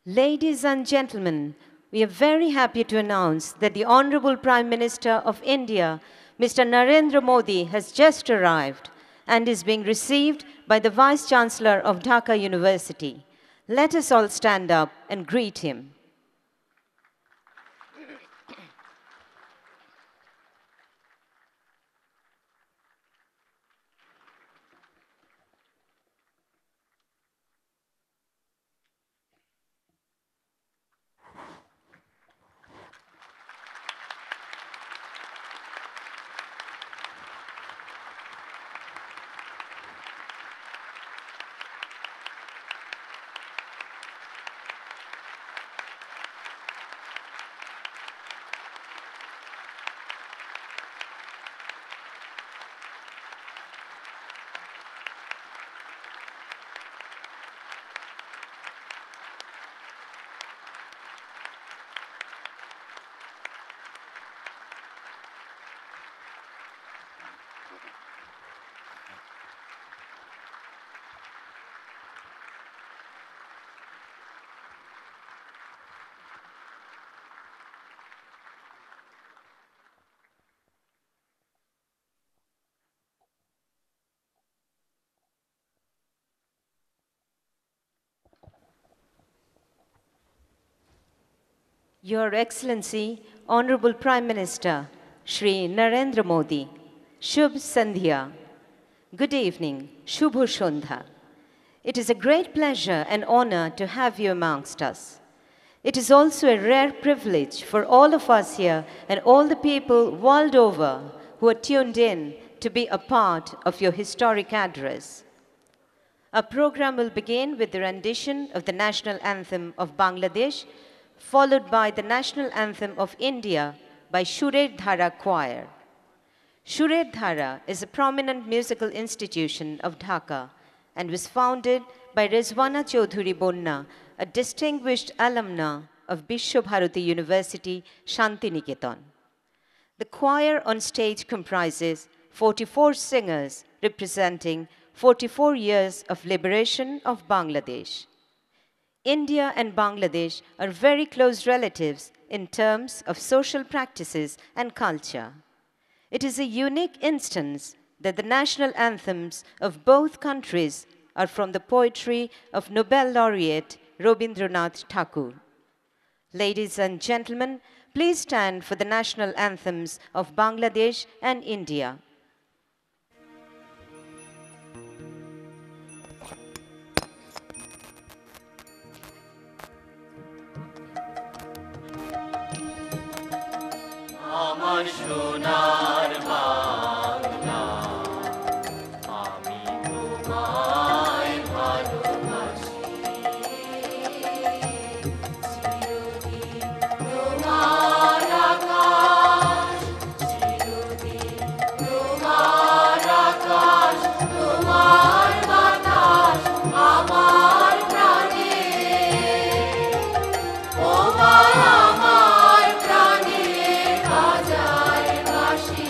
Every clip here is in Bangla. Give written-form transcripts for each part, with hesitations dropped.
Ladies and gentlemen, we are very happy to announce that the Honorable Prime Minister of India, Mr. Narendra Modi, has just arrived and is being received by the Vice Chancellor of Dhaka University. Let us all stand up and greet him. Your Excellency, Honorable Prime Minister, Shri Narendra Modi, Shubh Sandhya. Good evening, Shubho Shondha. It is a great pleasure and honor to have you amongst us. It is also a rare privilege for all of us here and all the people world over who are tuned in to be a part of your historic address. Our program will begin with the rendition of the national anthem of Bangladesh, followed by the national anthem of India by Shurer Dhara Choir. Shurer Dhara is a prominent musical institution of Dhaka and was founded by Rezwana Chaudhuri Bonna, a distinguished alumna of Bishwabharati University, Shantiniketan. The choir on stage comprises 44 singers representing 44 years of liberation of Bangladesh. India and Bangladesh are very close relatives in terms of social practices and culture. It is a unique instance that the national anthems of both countries are from the poetry of Nobel laureate Rabindranath Tagore. Ladies and gentlemen, please stand for the national anthems of Bangladesh and India. আমার সোনার বাংলা আমি তোমায় ভালোবাসি চিরদিন তোমার আকাশ চিরদিন তোমার আকাশ তোমার বাতাস আমার প্রাণে ও মা আমার প্রাণে বাজায় বাঁশি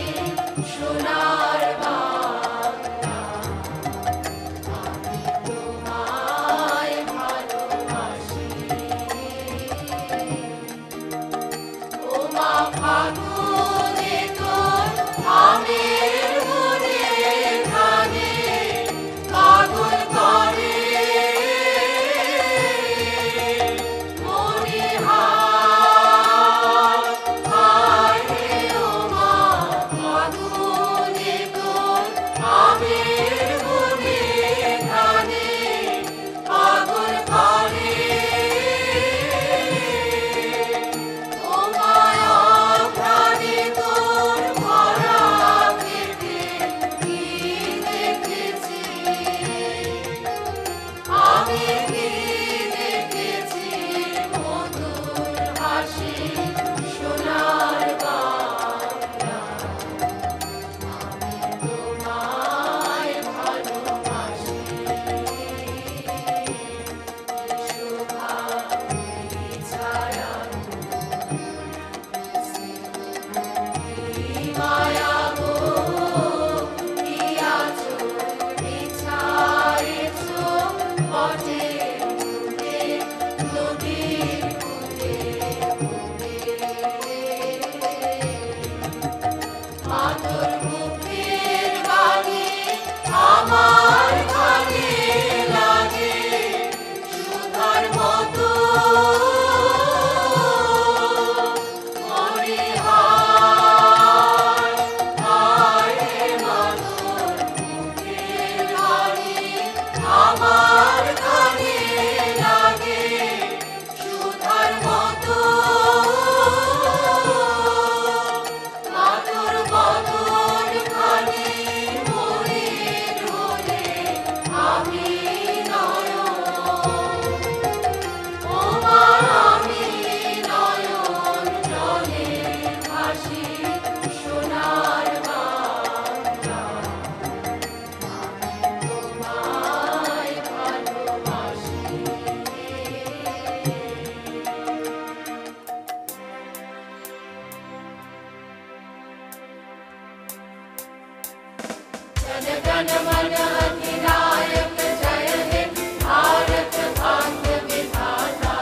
जनगण मन अधिनायक जय हे भारत भाग्य विधाता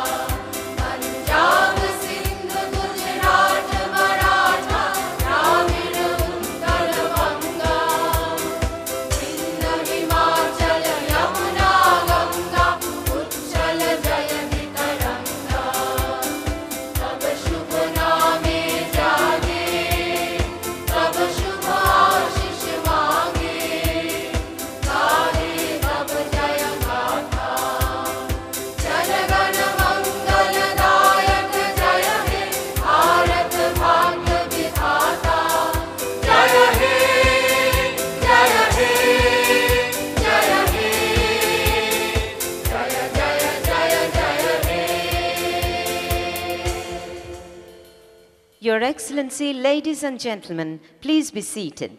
पंजाब सिंध गुजरात मराठा द्राविड़ उत्कल बंगा विंध्य हिमाचल यमुना गंगा उच्चल जयति तरंगा तब शुभ नामे जागे तब शुभ आशीष मांगे गाहे तब जय गाथा जनगण मंगलदायक जय हे भारत भाग्य विधाता जय हे जय हे जय हे जय जय जय जय हे Your Excellency, ladies and gentlemen, please be seated.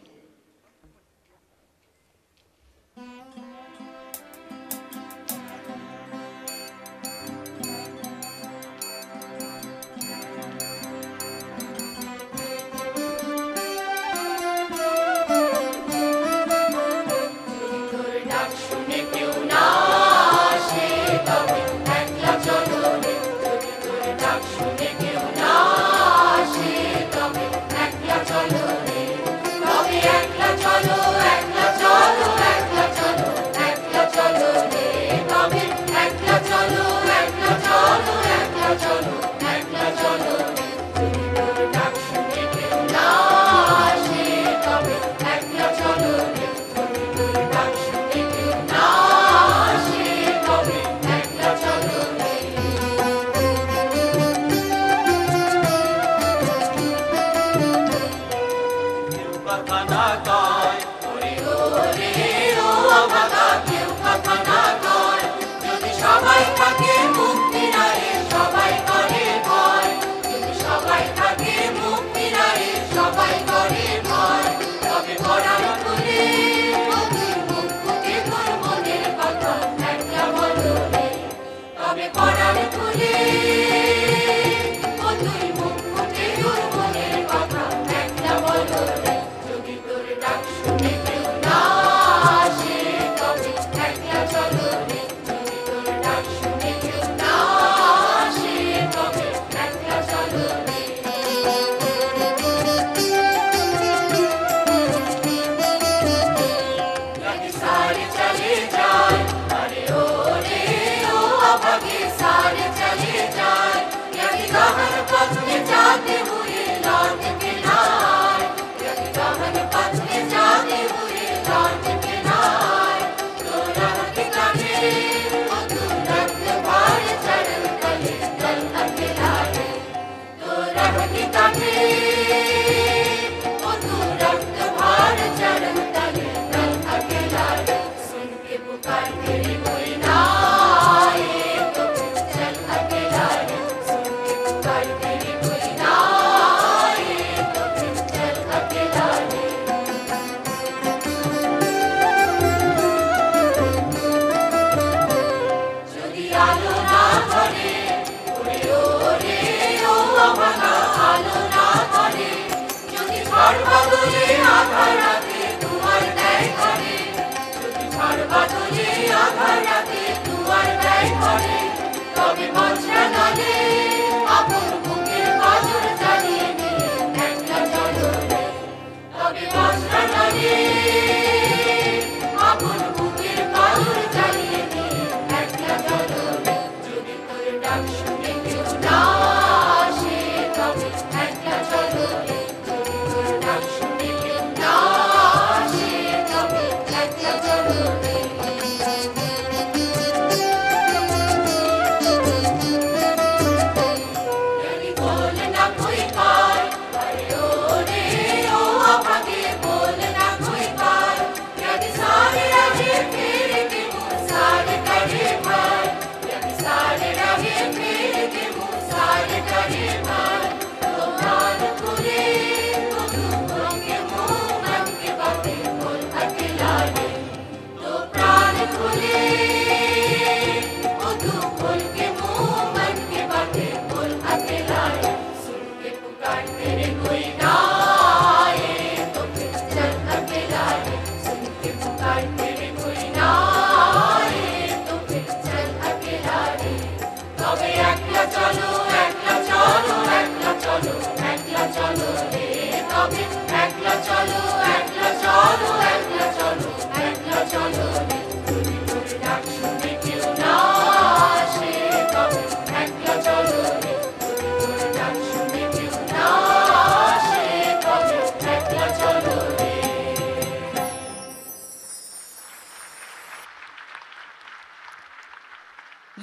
ডাক শুনে কেউ না আসে তবে একলা চলো রে যদি তোর ডাক শুনে কেউ না আসে তবে একলা চলো রে তবে একলা চলো একলা চলো একলা চলো একলা চলো রে তবে একলা চলো একলা চলো একলা চলো একলা চলো রে যদি তোর ডাক শুনে কেউ না আসে তবে একলা চলো রে যদি তোর ডাক শুনে কেউ না আসে তবে একলা চলো রে কেউ কথা না কয় ওরে ওরে ও অভাগা কেউ কথা না কয় যদি সবাই থাকে মুক্তি রায়ে সবাই করে ভয় যদি সবাই থাকে মুক্তি রায়ে সবাই করে ভয় তবে পড়ার খুলে মধুর মুখ ফুটে তোর মনের কথা একলা বলো রে তবে পড়ার খুলে মধুর মুখ ফুটে তোর মনের কথা একলা বলো রে যদি তোর ডাক শুনে কেউ না আসে তবে একলা চলো রে যদি তোর ডাক শুনে কেউ না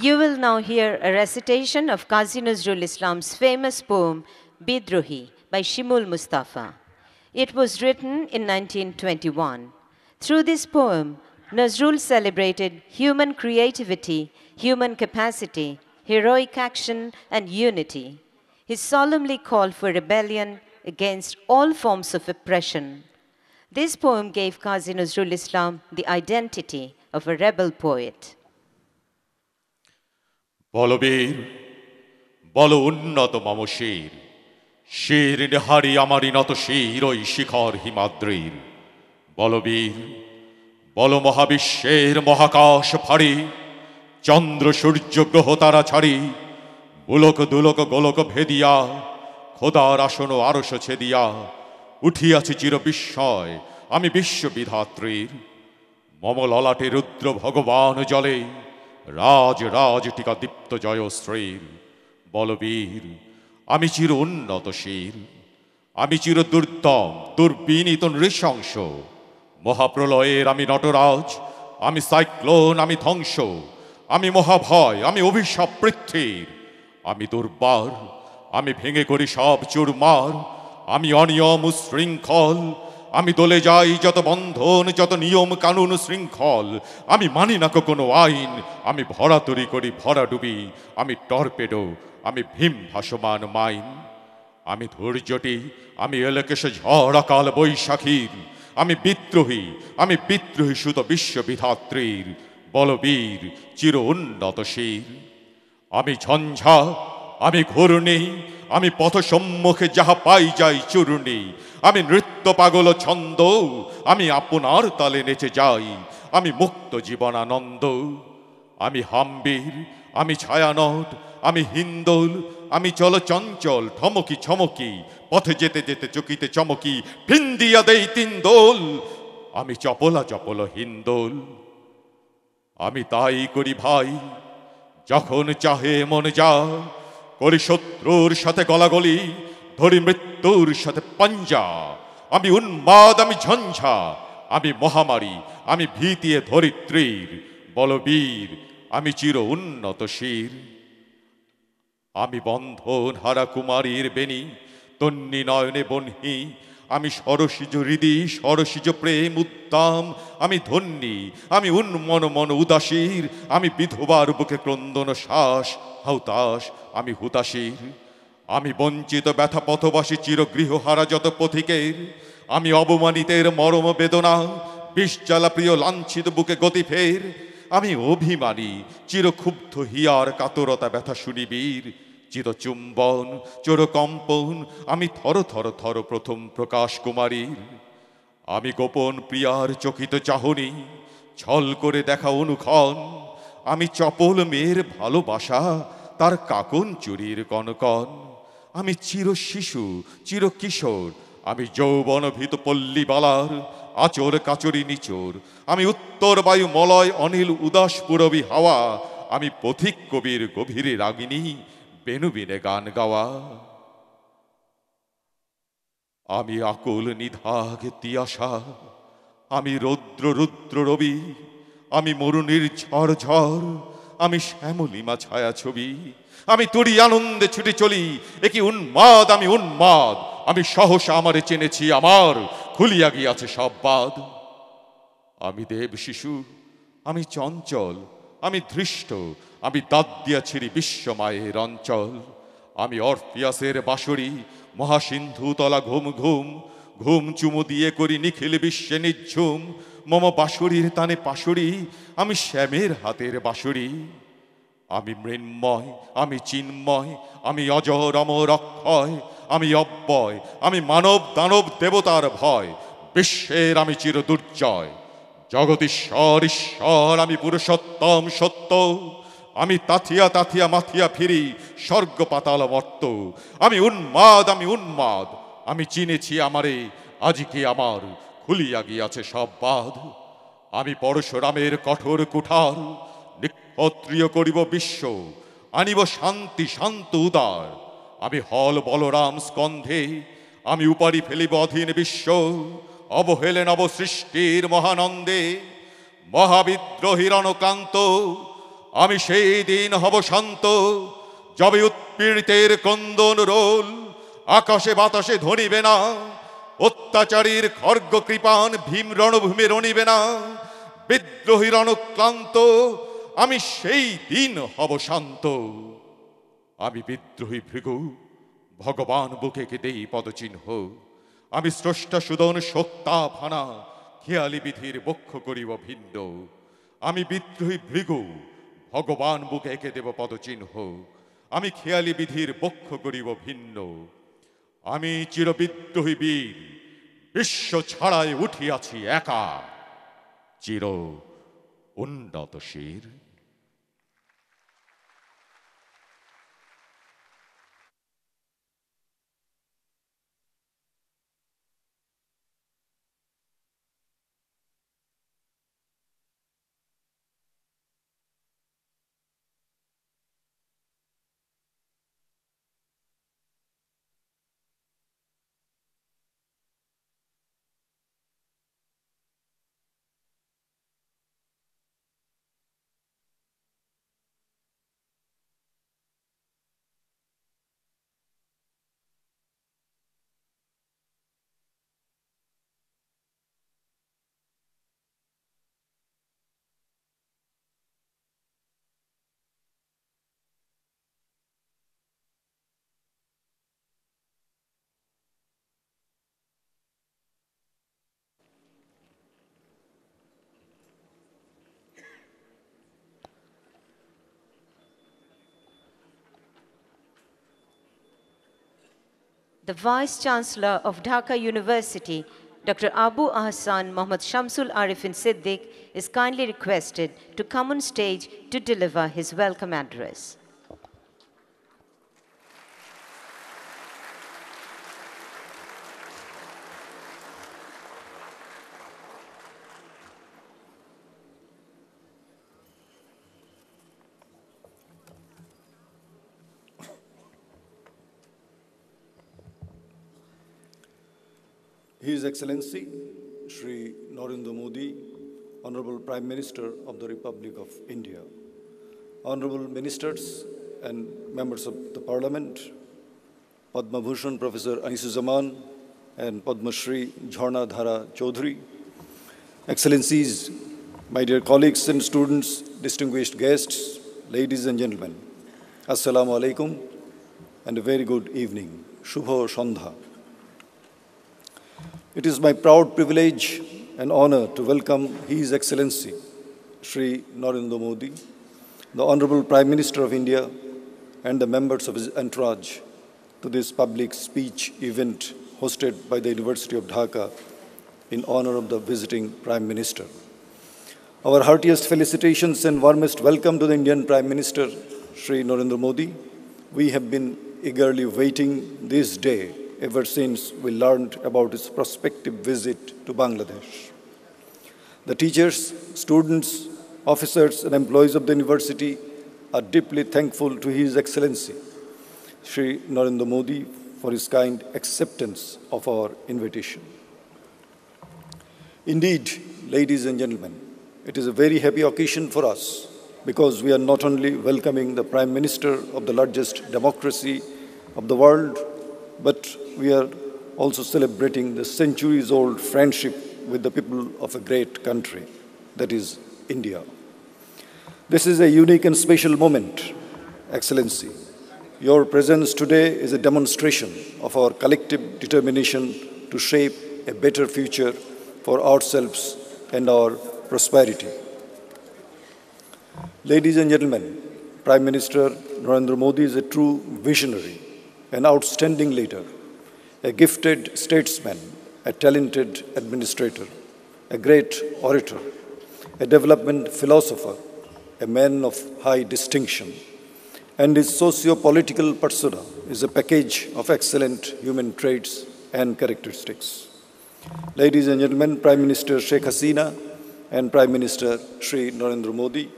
You will now hear a recitation of Qazi Nazrul Islam's famous poem Bidrohi by Shimul Mustafa. It was written in 1921. Through this poem, Nazrul celebrated human creativity, human capacity, heroic action, and unity. He solemnly called for rebellion against all forms of oppression. This poem gave Qazi Nazrul Islam the identity of a rebel poet. Balbir বল উন্নত মম শির শির নেহারি আমারি নত শির ওই শিখর হিমাদ্রির বলবীর বল মহাবিশ্বের মহাকাশ ফাড়ি চন্দ্র সূর্য গ্রহ তারা ছাড়ি বুলক দুলক গোলক ভেদিয়া খোদার আসন আরশ ছেদিয়া উঠিয়াছি চির বিস্ময় আমি বিশ্ববিধাত্রীর মম ললাটে রুদ্র ভগবান জলে রাজ রাজ টিকা দীপ্ত জয়শ্রীর বলবীর আমি চির উন্নতশীল আমি চির দুর্দম দুর্বিনীত নৃশংস মহাপ্রলয়ের আমি নটরাজ আমি সাইক্লোন আমি ধ্বংস আমি মহাভয় আমি অভিশাপ পৃথ্বীর আমি দুর্বার আমি ভেঙে করি সব চুরমার আমি অনিয়ম শৃঙ্খল আমি দলে যাই যত বন্ধন যত নিয়ম কানুন শৃঙ্খল আমি মানি না কোনো আইন আমি ভরাতরি করি ভরা ডুবি আমি টর্পেডো আমি ভীম ভাসমান মাইন আমি ধৈর্যটি আমি এলাকেশ ঝড় আকাল বৈশাখীর আমি বিদ্রোহী সুত বিশ্ববিধাত্রীর বলবীর চির উন্নতশীল আমি ঝঞ্ঝা আমি ঘূর্ণি আমি পথ সম্মুখে যাহা পাই যাই চূর্ণি আমি নৃত্য পাগল ছন্দ আমি আপনার তালে নেচে যাই আমি মুক্ত জীবনানন্দ আমি হাম্বির আমি ছায়ানট আমি হিন্দোল আমি চল চঞ্চল ঠমকি ছমকি পথে যেতে যেতে চকিতে চমকি ফিন্দিয়া দেই তিন দোল আমি চপলা চপল হিন্দোল আমি তাই করি ভাই যখন চাহে মন যা করি শত্রুর সাথে গলাগলি ধরি মৃত্যুর সাথে পাঞ্জা আমি উন্মাদ আমি ঝঞ্ঝা আমি মহামারী আমি ভীতিয়ে ধরিত্রীর বলবীর আমি চির উন্নতশীর আমি বন্ধন হারা কুমারীর বেনি তন্নি নয়নে বনহি আমি সরসিজ হৃদি সরসিজ প্রেম উদ্দাম আমি ধন্যী আমি উন্মন মন উদাসীর আমি বিধবার বুকে ক্রন্দন শ্বাস হাউতাস আমি হুতাশীর আমি বঞ্চিত ব্যথা পথবাসী চির গৃহহারা যত পথিকের আমি অবমানিতের মরম বেদনা বিষজ্বালা প্রিয় লাঞ্ছিত বুকে গতি ফের আমি অভিমানী চিরক্ষুব্ধ হিয়ার কাতরতা ব্যথা শুনিবীর চিরচুম্বন চোরকম্পন আমি থর থর থর প্রথম প্রকাশ কুমারীর আমি গোপন প্রিয়ার চকিত চাহনি ছল করে দেখা অনুক্ষণ আমি চপল মেয়ের ভালোবাসা তার কাকন চুরির কনকন আমি চির শিশু চির কিশোর আমি যৌবন ভীত পল্লীবালার আচর কাচরি নিচোর আমি উত্তর বায়ু মলয় অনিল উদাস পুরবী হাওয়া আমি পথিক কবির গভীরে রাগিনী বেনুবিনে গান গাওয়া আমি আকুল নিধাগ তিয়াসা আমি রৌদ্র রুদ্র রবি আমি মরুণীর ঝড় ঝড় আমি শ্যামলিমা ছায়া ছবি আমি তুড়ি আনন্দে ছুটে চলি একই উন্মাদ আমি উন্মাদ আমি সহসা আমারে চেনেছি আমার খুলিয়া গিয়াছে সব বাদ আমি দেব শিশু আমি চঞ্চল আমি ধৃষ্ট আমি দাঁত দিয়াছিরি বিশ্বমায়ের অঞ্চল আমি অরফিয়াসের বাঁশরি মহাসিন্ধু তলা ঘুম ঘুম ঘুম চুমু দিয়ে করি নিখিল বিশ্বে নিঝুম মম বাঁশরির তানে পাশরি আমি শ্যামের হাতের বাঁশরি আমি মৃন্ময় আমি চিন্ময় আমি অজর অমর অক্ষয় আমি অব্যয় আমি মানব দানব দেবতার ভয় বিশ্বের আমি চির দুর্জয় জগদীশ্বর ঈশ্বর আমি পুরুষোত্তম সত্য আমি তাথিয়া তাথিয়া মাথিয়া ফিরি স্বর্গ পাতাল মর্ত আমি উন্মাদ আমি চিনেছি আমারে আজকে আমার খুলিয়া গিয়াছে সব বাঁধ আমি পরশুরামের কঠোর কুঠার নিক্ষত্রিয় করিব বিশ্ব আনিব শান্তি শান্ত উদার আমি হল বলরাম স্কন্ধে আমি উপারি ফেলিব অধীন বিশ্ব অবহেলে নব সৃষ্টির মহানন্দে মহাবিদ্রোহীর অনক্লান্ত আমি সেই দিন হব শান্ত, যবে উৎপীড়িতের ক্রন্দন রোল আকাশে বাতাসে ধরিবে না, অত্যাচারীর খর্গ কৃপান ভীম রণভূমে রণিবে না, বিদ্রোহীর অনুক্লান্ত আমি সেই দিন হব শান্ত। আমি বিদ্রোহী ভৃগু, ভগবান বুকে দেই পদচিহ্ন, আমি স্রষ্টা সুদন সত্তা ফানা, খেয়ালি বিধির বক্ষ করিব ভিন্ন। আমি বিদ্রোহী ভৃগু, ভগবান বুকে এঁকে দেব পদচিহ্ন, আমি খেয়ালি বিধির বক্ষ করিব ভিন্ন। আমি চিরবিদ্রোহী বীর, বিশ্ব ছাড়াই উঠিয়াছি একা, চির উন্নত শির। The Vice-Chancellor of Dhaka University, Dr. Abu Ahsan Muhammad Shamsul Arifin Siddiq, is kindly requested to come on stage to deliver his welcome address. His Excellency Shri Narendra Modi, Honorable Prime Minister of the Republic of India, Honorable Ministers and Members of the Parliament, Padma Bhushan Professor Anisuzzaman and Padma Shri Jharna Dhara Chaudhary, Excellencies, my dear colleagues and students, distinguished guests, ladies and gentlemen, Assalamu alaikum and a very good evening. Shubho Shandha. It is my proud privilege and honor to welcome His Excellency Shri Narendra Modi, the Honorable Prime Minister of India, and the members of his entourage to this public speech event hosted by the University of Dhaka in honor of the visiting Prime Minister. Our heartiest felicitations and warmest welcome to the Indian Prime Minister Shri Narendra Modi. We have been eagerly waiting this day ever since we learned about his prospective visit to Bangladesh. The teachers, students, officers, and employees of the university are deeply thankful to His Excellency, Shri Narendra Modi, for his kind acceptance of our invitation. Indeed, ladies and gentlemen, it is a very happy occasion for us because we are not only welcoming the Prime Minister of the largest democracy of the world, but we are also celebrating the centuries-old friendship with the people of a great country, that is India. This is a unique and special moment, Excellency. Your presence today is a demonstration of our collective determination to shape a better future for ourselves and our prosperity. Ladies and gentlemen, Prime Minister Narendra Modi is a true visionary, an outstanding leader, a gifted statesman, a talented administrator, a great orator, a development philosopher, a man of high distinction, and his socio-political persona is a package of excellent human traits and characteristics. Ladies and gentlemen, Prime Minister Sheikh Hasina and Prime Minister Shri Narendra Modi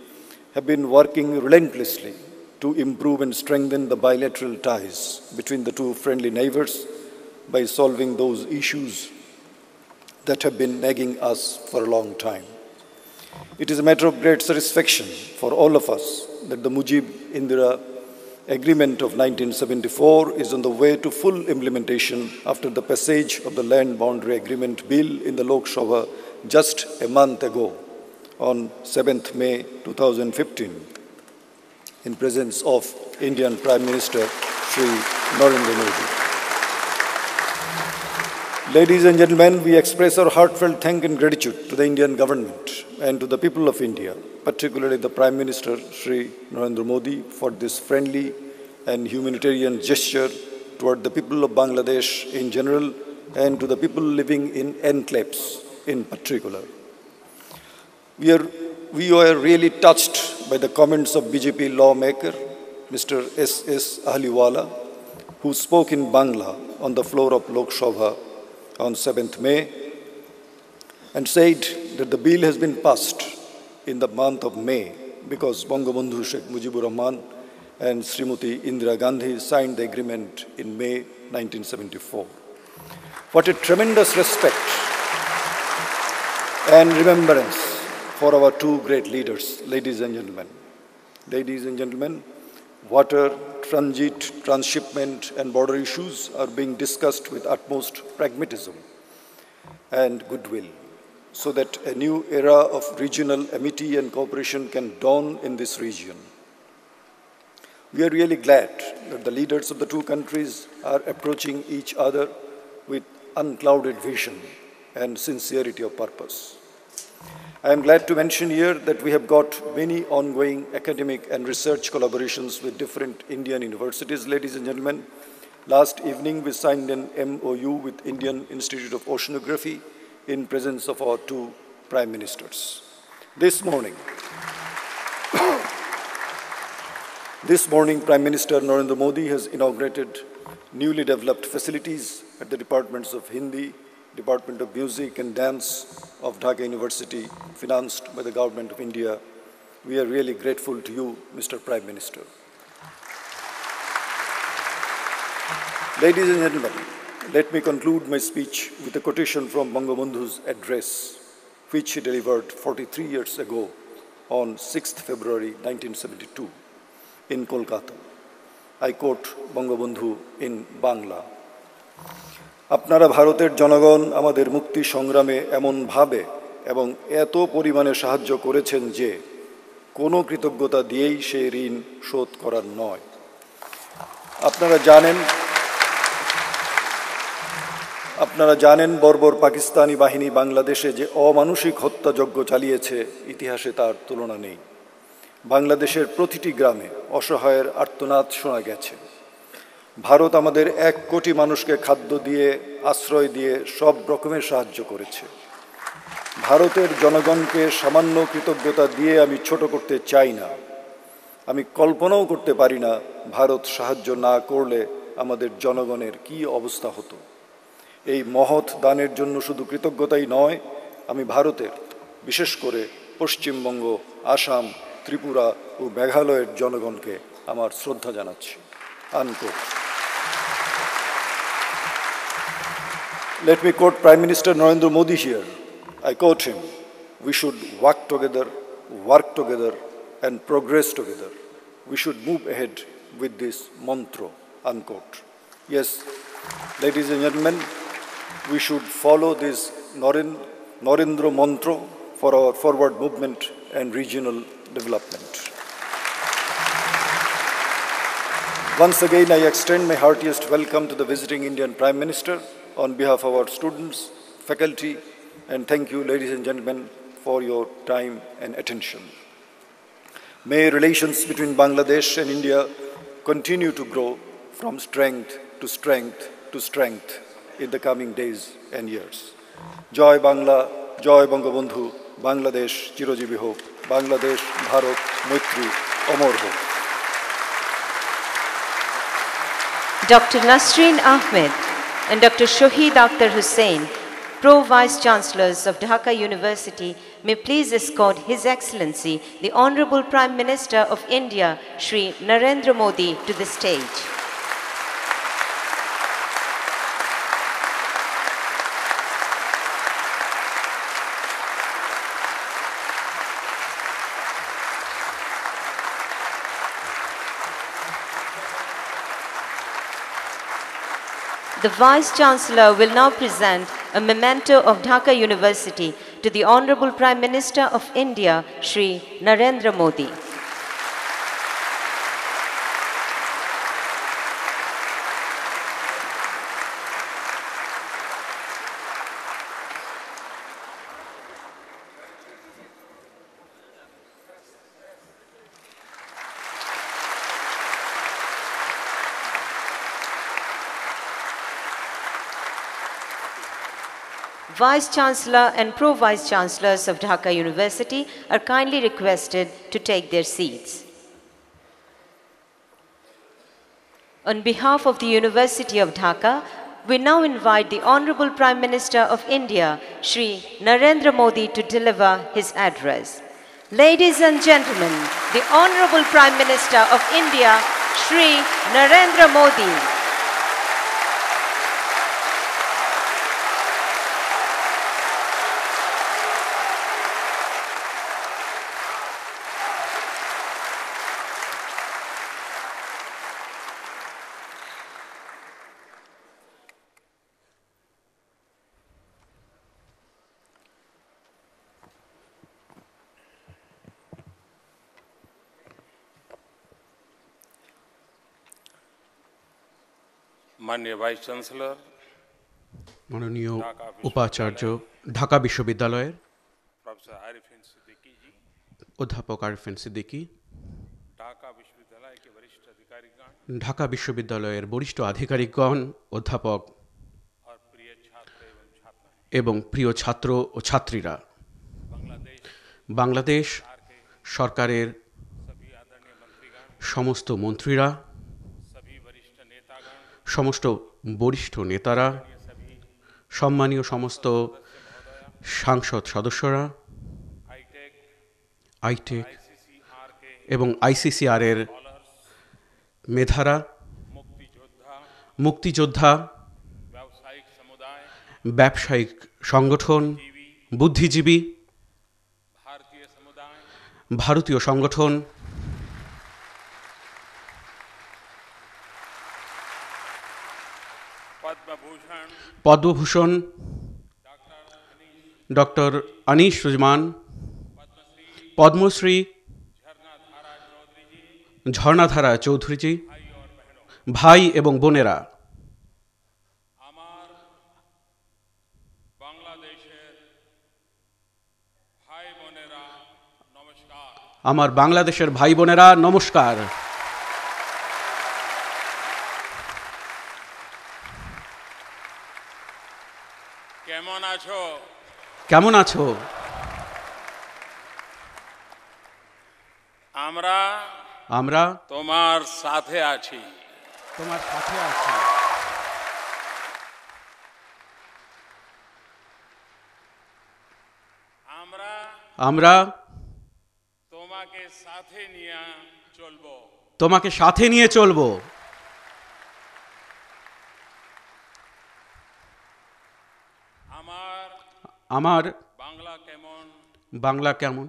have been working relentlessly to improve and strengthen the bilateral ties between the two friendly neighbors by solving those issues that have been nagging us for a long time. It is a matter of great satisfaction for all of us that the Mujib-Indira Agreement of 1974 is on the way to full implementation after the passage of the Land Boundary Agreement Bill in the Lok Sabha just a month ago on 7th May 2015 in presence of Indian Prime Minister Shri Narendra Modi. Ladies and gentlemen, we express our heartfelt thanks and gratitude to the Indian government and to the people of India, particularly the Prime Minister Shri Narendra Modi, for this friendly and humanitarian gesture toward the people of Bangladesh in general and to the people living in enclaves in particular. We were really touched by the comments of BJP lawmaker Mr. S.S. Ahliwala, who spoke in Bangla on the floor of Lok Sabha on 7th May and said that the bill has been passed in the month of May because Bangabandhu Sheikh Mujibur Rahman and Srimati Indira Gandhi signed the agreement in May 1974. What a tremendous respect and remembrance for our two great leaders, ladies and gentlemen. Ladies and gentlemen, water, transit, transshipment, and border issues are being discussed with utmost pragmatism and goodwill, so that a new era of regional amity and cooperation can dawn in this region. We are really glad that the leaders of the two countries are approaching each other with unclouded vision and sincerity of purpose. I am glad to mention here that we have got many ongoing academic and research collaborations with different Indian universities, ladies and gentlemen. Last evening, we signed an MOU with Indian Institute of Oceanography in presence of our two prime ministers. This morning, Prime Minister Narendra Modi has inaugurated newly developed facilities at the Departments of Hindi, Department of Music and Dance of Dhaka University, financed by the Government of India. We are really grateful to you, Mr. Prime Minister. Ladies and gentlemen, let me conclude my speech with a quotation from Bangabandhu's address, which he delivered 43 years ago on 6th February 1972 in Kolkata. I quote Bangabandhu in Bangla. আপনারা ভারতের জনগণ আমাদের মুক্তি সংগ্রামে এমন ভাবে এবং এত পরিমাণে সাহায্য করেছেন যে কোনো কৃতজ্ঞতা দিয়েই সেই ঋণ শোধ করার নয়। আপনারা জানেন বর্বর পাকিস্তানি বাহিনী বাংলাদেশে যে অমানুষিক হত্যাযজ্ঞ চালিয়েছে, ইতিহাসে তার তুলনা নেই। বাংলাদেশের প্রতিটি গ্রামে অসহায়ের আর্তনাদ শোনা গেছে। ভারত আমাদের 1 কোটি মানুষকে খাদ্য দিয়ে, আশ্রয় দিয়ে সব রকমের সাহায্য করেছে। ভারতের জনগণকে সামান্য কৃতজ্ঞতা দিয়ে আমি ছোট করতে চাই না। আমি কল্পনাও করতে পারি না ভারত সাহায্য না করলে আমাদের জনগণের কি অবস্থা হতো। এই মহৎ দানের জন্য শুধু কৃতজ্ঞতাই নয়, আমি ভারতের, বিশেষ করে পশ্চিমবঙ্গ, আসাম, ত্রিপুরা ও মেঘালয়ের জনগণকে আমার শ্রদ্ধা জানাচ্ছি। Unquote. Let me quote Prime Minister Narendra Modi here. I quote him, we should work together and progress together. We should move ahead with this mantra, unquote. Yes, ladies and gentlemen, we should follow this Narendra mantra for our forward movement and regional development. Once again, I extend my heartiest welcome to the visiting Indian Prime Minister on behalf of our students, faculty, and thank you, ladies and gentlemen, for your time and attention. May relations between Bangladesh and India continue to grow from strength to strength to strength in the coming days and years. Joy Bangla, Joy Bangabandhu, Bangladesh, Chirojibi Hok, Bangladesh, Bharat, Maitri, Amar Hok. Dr. Nasreen Ahmed and Dr. Shohid Akhtar Hussain, Pro-Vice-Chancellors of Dhaka University, may please escort His Excellency, the Honorable Prime Minister of India, Shri Narendra Modi, to the stage. The Vice Chancellor will now present a memento of Dhaka University to the Honorable Prime Minister of India, Shri Narendra Modi. Vice Chancellor and Pro-Vice Chancellors of Dhaka University are kindly requested to take their seats. On behalf of the University of Dhaka, we now invite the Honorable Prime Minister of India, Shri Narendra Modi, to deliver his address. Ladies and gentlemen, the Honorable Prime Minister of India, Shri Narendra Modi. माननीय वाइस चांसलर মাননীয় উপাচার্য ঢাকা বিশ্ববিদ্যালয়ের प्रोफेसर आरिफिन सिद्दीकी जी, অধ্যাপক আরিফিন সিদ্দিকী, ढाका विश्वविद्यालय के वरिष्ठ अधिकारीगण ঢাকা বিশ্ববিদ্যালয়ের বরিষ্ঠ আধিকারিকগণ, অধ্যাপক और प्रिय छात्र एवं छात्राएं, এবং প্রিয় ছাত্র ও ছাত্রীরা, বাংলাদেশ সরকারের सभी आदरणीय मंत्रीगण, সমস্ত মন্ত্রীরা, सभी वरिष्ठ नेतागण, সমস্ত বরিষ্ঠ নেতারা, সম্মানীয় সমস্ত সাংসদ সদস্যরা, आईटेक, আইটেক आईसीसीआर के এবং আইসিসিআর এর মেধারা, मुक्तियोद्धा, মুক্তিযোদ্ধা, व्यावसायिक समुदाय, ব্যবসায়িক সংগঠন, বুদ্ধিজীবী, भारतीय समुदाय, ভারতীয় সংগঠন, पद्म भूषण পদ্মভূষণ, ডক্টর আনিস রুজমান, পদ্মশ্রী ঝর্ণাধারা চৌধুরীজি, ভাই এবং বোনেরা, আমার বাংলাদেশের ভাই বোনেরা নমস্কার। আমার বাংলাদেশের ভাই বোনেরা নমস্কার। কেমন আছো? কেমন আছো? আমরা আমরা তোমার সাথে আছি। তোমার সাথে আছি। আমরা আমরা তোমাকে সাথে নিয়ে চলবো। তোমাকে সাথে নিয়ে চলবো। আমার বাংলা কেমন? বাংলা কেমন?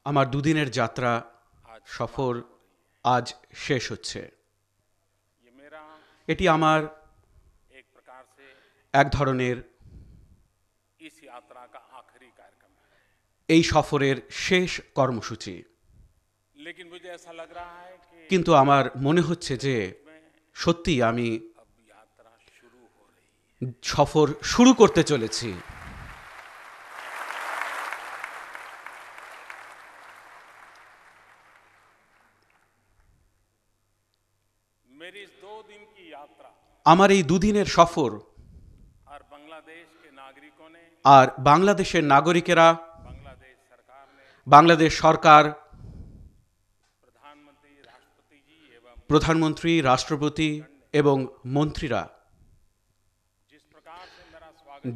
আমার দুদিনের যাত্রা সফর আজ শেষ হচ্ছে। এটি আমার এক ধরনের এই সফরের শেষ কর্মসূচি। কিন্তু আমার মনে হচ্ছে যে সত্যি আমি সফর শুরু করতে চলেছি। আমার এই দুদিনের সফর আর বাংলাদেশের নাগরিকেরা বাংলাদেশ সরকার, প্রধানমন্ত্রী, রাষ্ট্রপতি এবং মন্ত্রীরা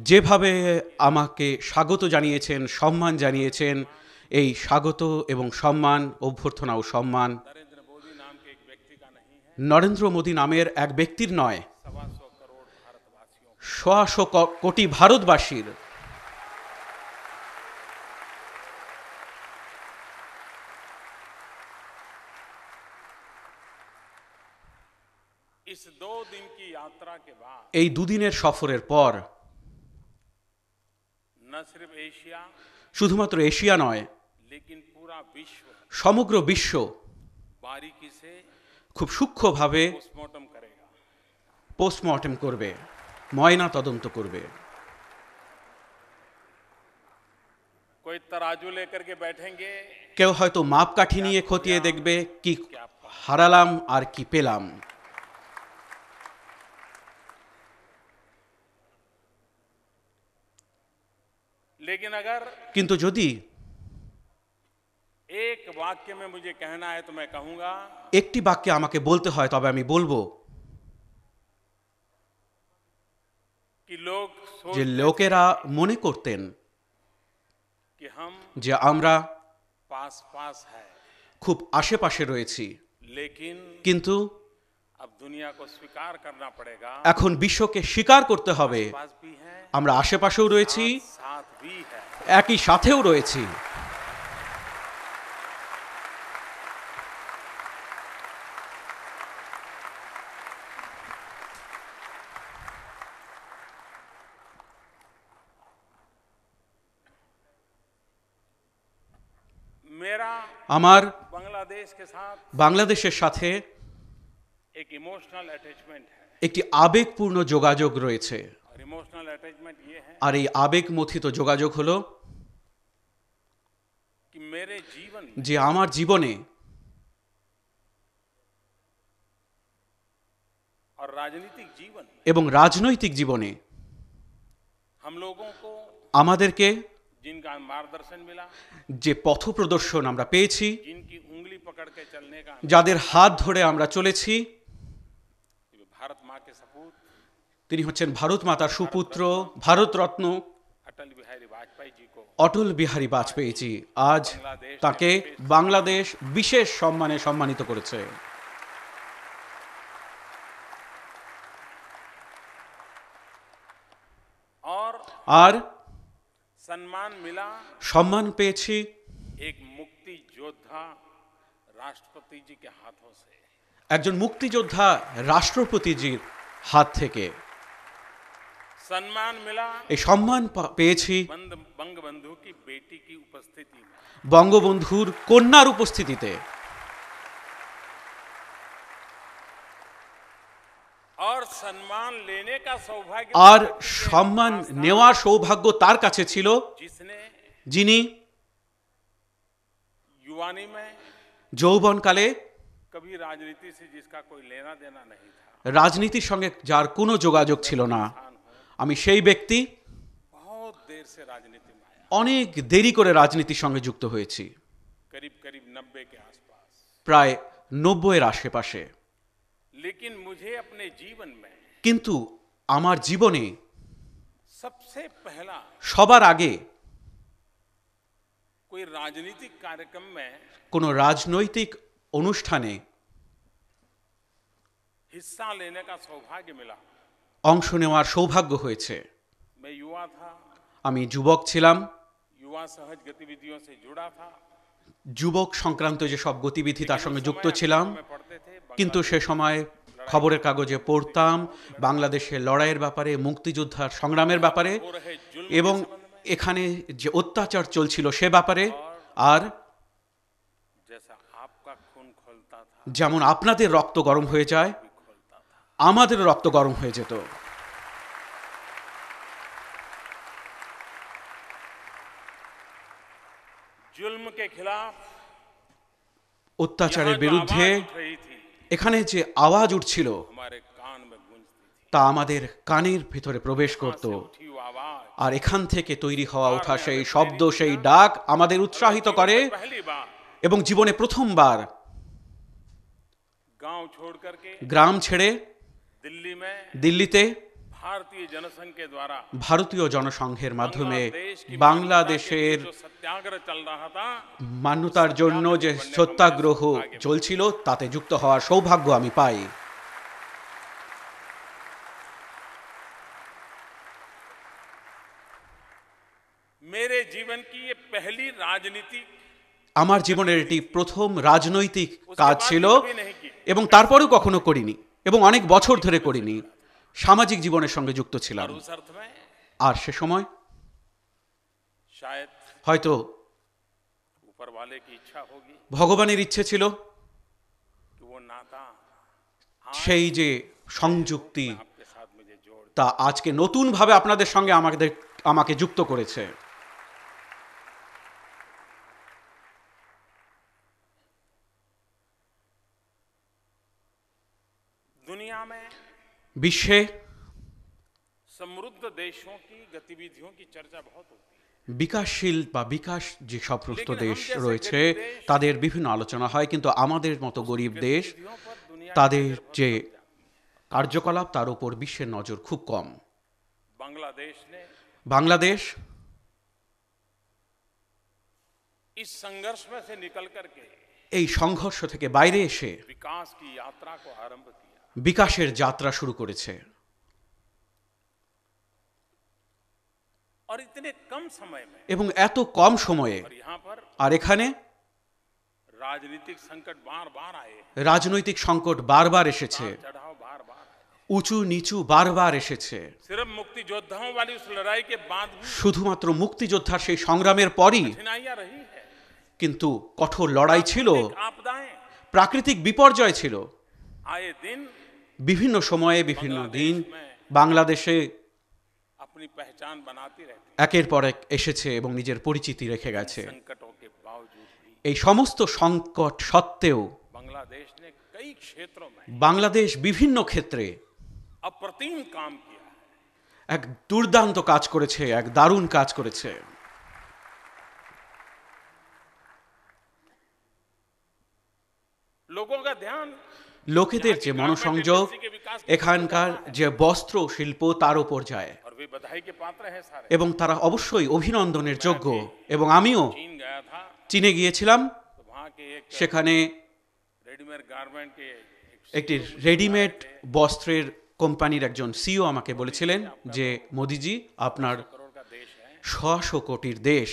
যেভাবে আমাকে স্বাগত জানিয়েছেন, সম্মান জানিয়েছেন, এই স্বাগত এবং সম্মান, অভ্যর্থনা ও সম্মান নরেন্দ্র মোদী নামের এক ব্যক্তির নয়, 125 কোটি ভারতবাসীর। এই দুদিনের সফরের পর শুধুমাত্র এশিয়া নয়, সমগ্র বিশ্ব খুব সূক্ষ্মভাবে পোস্টমর্টেম করবে, ময়না তদন্ত করবে। কেউ হয়তো মাপকাঠি নিয়ে খতিয়ে দেখবে কি হারালাম আর কি পেলাম। কিন্তু যদি একটি বাক্যে আমাকে বলতে হয় তবে আমি বলবো যে লোকেরা মনে করতেন যে আমরা খুব আশেপাশে রয়েছি, কিন্তু এখন বিশ্বকে স্বীকার করতে হবে আমরা আশেপাশেও রয়েছি, একই সাথেও রয়েছি। আমার বাংলাদেশের সাথে একটি আবেগপূর্ণ যোগাযোগ রয়েছে, আর এই আবেগ মথিত যোগাযোগ হলো যে আমার জীবনে এবং রাজনৈতিক জীবনে আমাদেরকে যে পথ প্রদর্শন আমরা পেয়েছি, যাদের হাত ধরে আমরা চলেছি, তিনি হচ্ছেন ভারত মাতার সুপুত্র, ভারতরত্ন অটল বিহারী বাজপেয়ীজি। আজ তাকে বাংলাদেশ বিশেষ সম্মানে সম্মানিত করেছে। আর সম্মান পেয়েছি একজন মুক্তিযোদ্ধা রাষ্ট্রপতিজির হাত থেকে। এই সম্মান পেয়েছি বঙ্গবন্ধুর কন্যার উপস্থিতিতে। আর সম্মান নেওয়ার সৌভাগ্য তার কাছে ছিল যিনি যৌবনকালে রাজনীতির সঙ্গে যার কোনো যোগাযোগ ছিল না। আমি সেই ব্যক্তি, অনেক দেরি করে রাজনীতির সঙ্গে যুক্ত হয়েছি, প্রায় 90-এর আশেপাশে। কিন্তু আমার জীবনে সবার আগে কোন রাজনৈতিক অনুষ্ঠানে অংশ নেওয়ার সৌভাগ্য হয়েছে। আমি যুবক ছিলাম, যুবক সংক্রান্ত যে সব গতিবিধি তার সঙ্গে যুক্ত ছিলাম, কিন্তু সে সময় খবরের কাগজে পড়তাম বাংলাদেশের লড়াইয়ের ব্যাপারে, মুক্তিযোদ্ধার সংগ্রামের ব্যাপারে এবং এখানে যে অত্যাচার চলছিল সে ব্যাপারে। আর যেমন আপনাদের রক্ত গরম হয়ে যায়, আমাদের রক্ত গরম হয়ে যেত। অত্যাচারের বিরুদ্ধে এখানে যে আওয়াজ উঠছিল তা আমাদের কানের ভিতরে প্রবেশ করত। আর এখান থেকে তৈরি হওয়া ওঠা সেই শব্দ, সেই ডাক আমাদের উৎসাহিত করে पहली बार এবং জীবনে প্রথমবার गांव छोड़ करके গ্রাম ছেড়ে दिल्ली में দিল্লিতে भारतीय जनसंघ के द्वारा ভারতীয় জনসংঘের মাধ্যমে बांग्लादेश की বাংলাদেশের जो सत्याग्रह चल रहा था মান্যতার জন্য যে সত্যাগ্রহ চলছিল তাতে যুক্ত হওয়ার সৌভাগ্য আমি পাই। मेरे जीवन की ये पहली राजनीति আমার জীবনের এটি প্রথম রাজনৈতিক কাজ ছিল এবং তারপরেও কখনো করিনি এবং অনেক বছর ধরে করিনি। সামাজিক জীবনের সঙ্গে যুক্ত ছিলাম। उस अर्थ में আর সে সময় शायद হয়তো ऊपर वाले की इच्छा होगी ভগবানের ইচ্ছে ছিল कि वो नाता সেই যে সংযুক্তি आपके साथ मुझे जोड़ তা আজকে নতুনভাবে আপনাদের সঙ্গে আমাকে যুক্ত করেছে। दुनिया में বিশ্বে समृद्ध देशों की गतिविधियों की चर्चा बहुत होती है বিকাশশীল বা বিকাশ যে সমস্ত দেশ রয়েছে তাদের বিভিন্ন আলোচনা হয়, কিন্তু আমাদের মতো গরিব দেশ गतिविधियों पर दुनिया তাদের যে কার্যকলাপ তার উপর বিশ্বের নজর খুব কম। बांग्लादेश ने বাংলাদেশ इस संघर्ष में से निकल करके এই সংঘর্ষ থেকে বাইরে এসে विकास की यात्रा को आरंभ किया বিকাশের যাত্রা শুরু করেছে और इतने कम समय में এবং এত কম সময়ে। और यहाँ पर আর এখানে राजनीतिक संकट बार बार आए রাজনৈতিক সংকট বারবার এসেছে, चढ़ाव बार बार आए উঁচু নিচু বারবার এসেছে। सिर्फ मुक्ति योद्धाओं वाली उस लड़ाई के बाद भी শুধুমাত্র মুক্তিযোদ্ধার সেই সংগ্রামের পরই कठिनाइयां रही है কিন্তু কঠোর লড়াই ছিল, आपदाएं প্রাকৃতিক বিপর্যয় ছিল। आए दिन বিভিন্ন সময়ে বিভিন্ন দিন বাংলাদেশে अपनी पहचान बनाती रहती একের পর এক এসেছে এবং নিজের পরিচিতি রেখে গেছে। संकटों के बावजूद भी এই সমস্ত সংকট সত্ত্বেও बांग्लादेश ने कई क्षेत्रों में বাংলাদেশ বিভিন্ন ক্ষেত্রে अप्रतिम काम किया है এক দুর্দান্ত কাজ করেছে, এক দারুণ কাজ করেছে। लोगों का ध्यान লোকেদের যে মনোসংযোগ এখানকার যে বস্ত্র শিল্প তার উপর যায় और वे बधाई के पात्र हैं सारे এবং তারা অবশ্যই অভিনন্দনের যোগ্য। এবং আমিও चीन गया था চীনে গিয়েছিলাম, तो वहाँ के एक সেখানে रेडीमेड गारमेंट के একটি রেডিমেড বস্ত্রের কোম্পানির একজন সিইও আমাকে বলেছিলেন যে মোদিজি আপনার करोड़ का देश है 600 কোটির দেশ,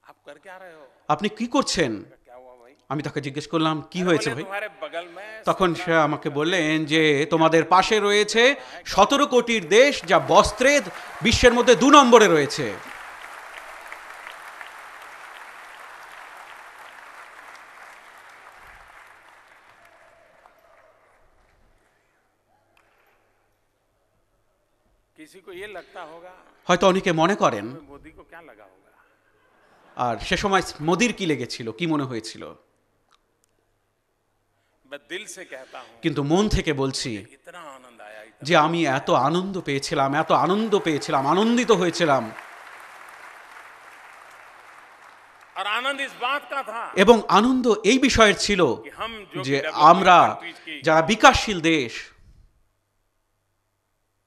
आप कर क्या रहे हो আপনি কি করছেন? क्या हुआ भाई আমি তাকে জিজ্ঞেস করলাম কি হয়েছে बोले, ভাই? तुम्हारे बगल में তখন সে আমাকে বললেন যে তোমাদের পাশে রয়েছে 17 কোটির দেশ যা বস্ত্রে বিশ্বের মধ্যে 2 নম্বরে রয়েছে। किसी को ये लगता होगा হয়তো অনেকে মনে করেন, मोदी को क्या लगा होगा আর সে সময় মোদির কি লেগেছিল, কি মনে হয়েছিল? मैं दिल से कहता हूँ কিন্তু মন থেকে বলছি इतना आनंद आया যে আমি এত আনন্দ পেয়েছিলাম, এত আনন্দ পেয়েছিলাম, আনন্দিত হয়েছিলাম। और आनंद इस बात का था এবং আনন্দ এই বিষয়ের ছিল कि हम जो যে developing আমরা countries की যারা বিকাশশীল দেশ,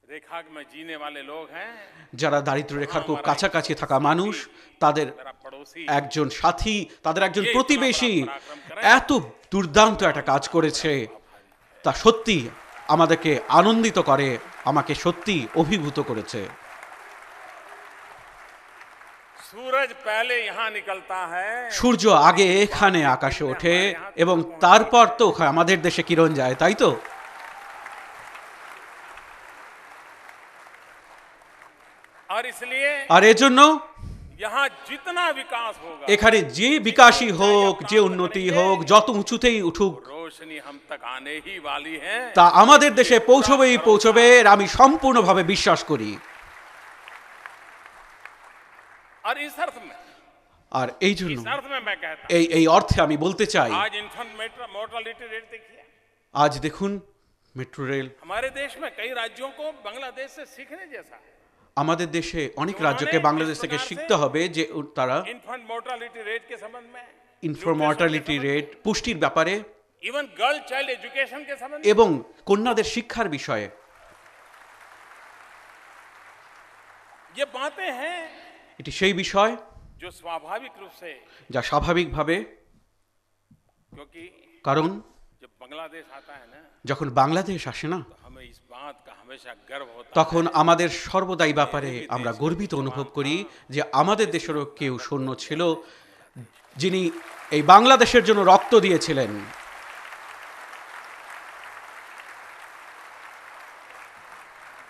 रेखा में जीने वाले लोग हैं যারা দারিদ্র্য রেখার খুব কাছাকাছি থাকা মানুষ, তাদের मेरा पड़ोसी একজন সাথী, তাদের একজন প্রতিবেশী এত দুর্দান্ত একটা কাজ করেছে, তা সত্যি আমাদেরকে আনন্দিত করে, আমাকে সত্যি অভিভূত করেছে। सूरज पहले यहाँ निकलता है সূর্য আগে এখানে আকাশে ওঠে এবং তারপর তো আমাদের দেশে কিরণ যায়, তাই তো? और इसलिए আর এজন্য यहाँ जितना विकास होगा এখানে যে বিকাশই হোক, যে উন্নতি হোক, যত উঁচুতেই উঠুক, रोशनी हम तक आने ही वाली है তা আমাদের দেশে পৌঁছবেই পৌঁছবে, আমি সম্পূর্ণভাবে বিশ্বাস করি। और इस अर्थ में আর এই জন্য इस अर्थ में मैं कहता हूँ এই অর্থে আমি বলতে চাই, आज इन्फेंट मोर्टालिटी रेट देखिए আজ দেখুন মেট্রো রেল, हमारे देश में कई राज्यों को बांग्लादेश से सीखने जैसा है আমাদের দেশে অনেক রাজ্যকে বাংলাদেশ থেকে শিখতে হবে যে তারা इन्फेंट मोर्टालिटी रेट के संबंध में, ইনফর্মর্টালিটি রেট, পুষ্টির ব্যাপারে इवन गर्ल चाइल्ड एजुकेशन के संबंध में, এবং কন্যাদের শিক্ষার বিষয়ে ये बातें हैं এটি সেই বিষয় जो स्वाभाविक रूप से, যা স্বাভাবিকভাবে, क्योंकि কারণ जब बांग्लादेश आता है ना, যখন বাংলাদেশ আসে না तो हमें इस बात का हमेशा गर्व होता তখন আমাদের সর্বদাই ব্যাপারে আমরা গর্বিত অনুভব করি যে আমাদের দেশেরও কেউ সৈন্য ছিল যিনি এই বাংলাদেশের জন্য রক্ত দিয়েছিলেন।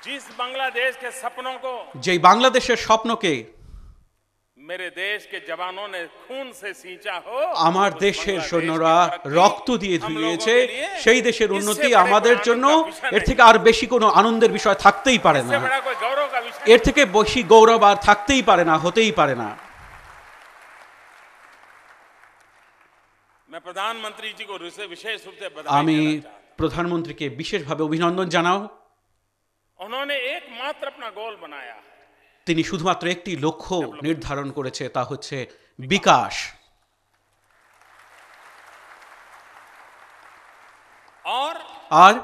जिस बांग्लादेश के सपनों को যেই বাংলাদেশের স্বপ্নকে मेरे देश के जवानों ने खून से सींचा हो, আমার उस দেশের बांग्लादेश সৈন্যরা की तरक्की রক্ত দিয়ে हम लोगों ধুইয়েছে, के लिए সেই দেশের इससे উন্নতি बड़े আমাদের कोई জন্য आनंद का विषय এর नहीं। থেকে আর বেশি কোনো আনন্দের বিষয় থাকতেই পারে इससे না, बड़ा कोई गौरव का विषय এর থেকে বেশি গৌরব আর থাকতেই পারে না, হতেই পারে না। मैं प्रधानमंत्री जी को विशेष रूप से बधाई আমি देना चाहता हूं। প্রধানমন্ত্রীকে বিশেষভাবে অভিনন্দন জানাও। उन्होंने एकमात्र अपना गोल बनाया है, তিনি শুধুমাত্র একটি লক্ষ্য নির্ধারণ করেছে, তা হচ্ছে বিকাশ। और আর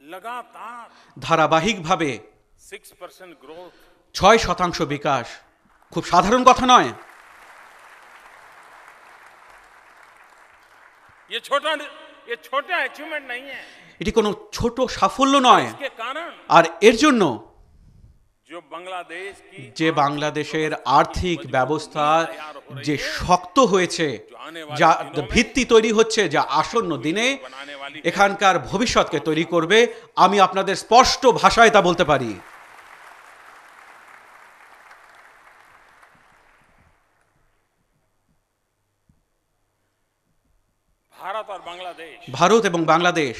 लगातार ধারাবাহিকভাবে 6% ग्रोथ, 6% বিকাশ খুব সাধারণ কথা নয়। ये छोटा अचीवमेंट नहीं है। এটি কোনো ছোট সাফল্য নয়। इसके कारण আর এর জন্য जो बांग्लादेश की যে বাংলাদেশের আর্থিক ব্যবস্থা যে শক্ত হয়েছে, যা ভিত্তি তৈরি হচ্ছে, যা আসন্ন দিনে এখানকার ভবিষ্যৎকে তৈরি করবে, আমি আপনাদের স্পষ্ট ভাষায় তা বলতে পারি। भारत और बांग्लादेश ভারত এবং বাংলাদেশ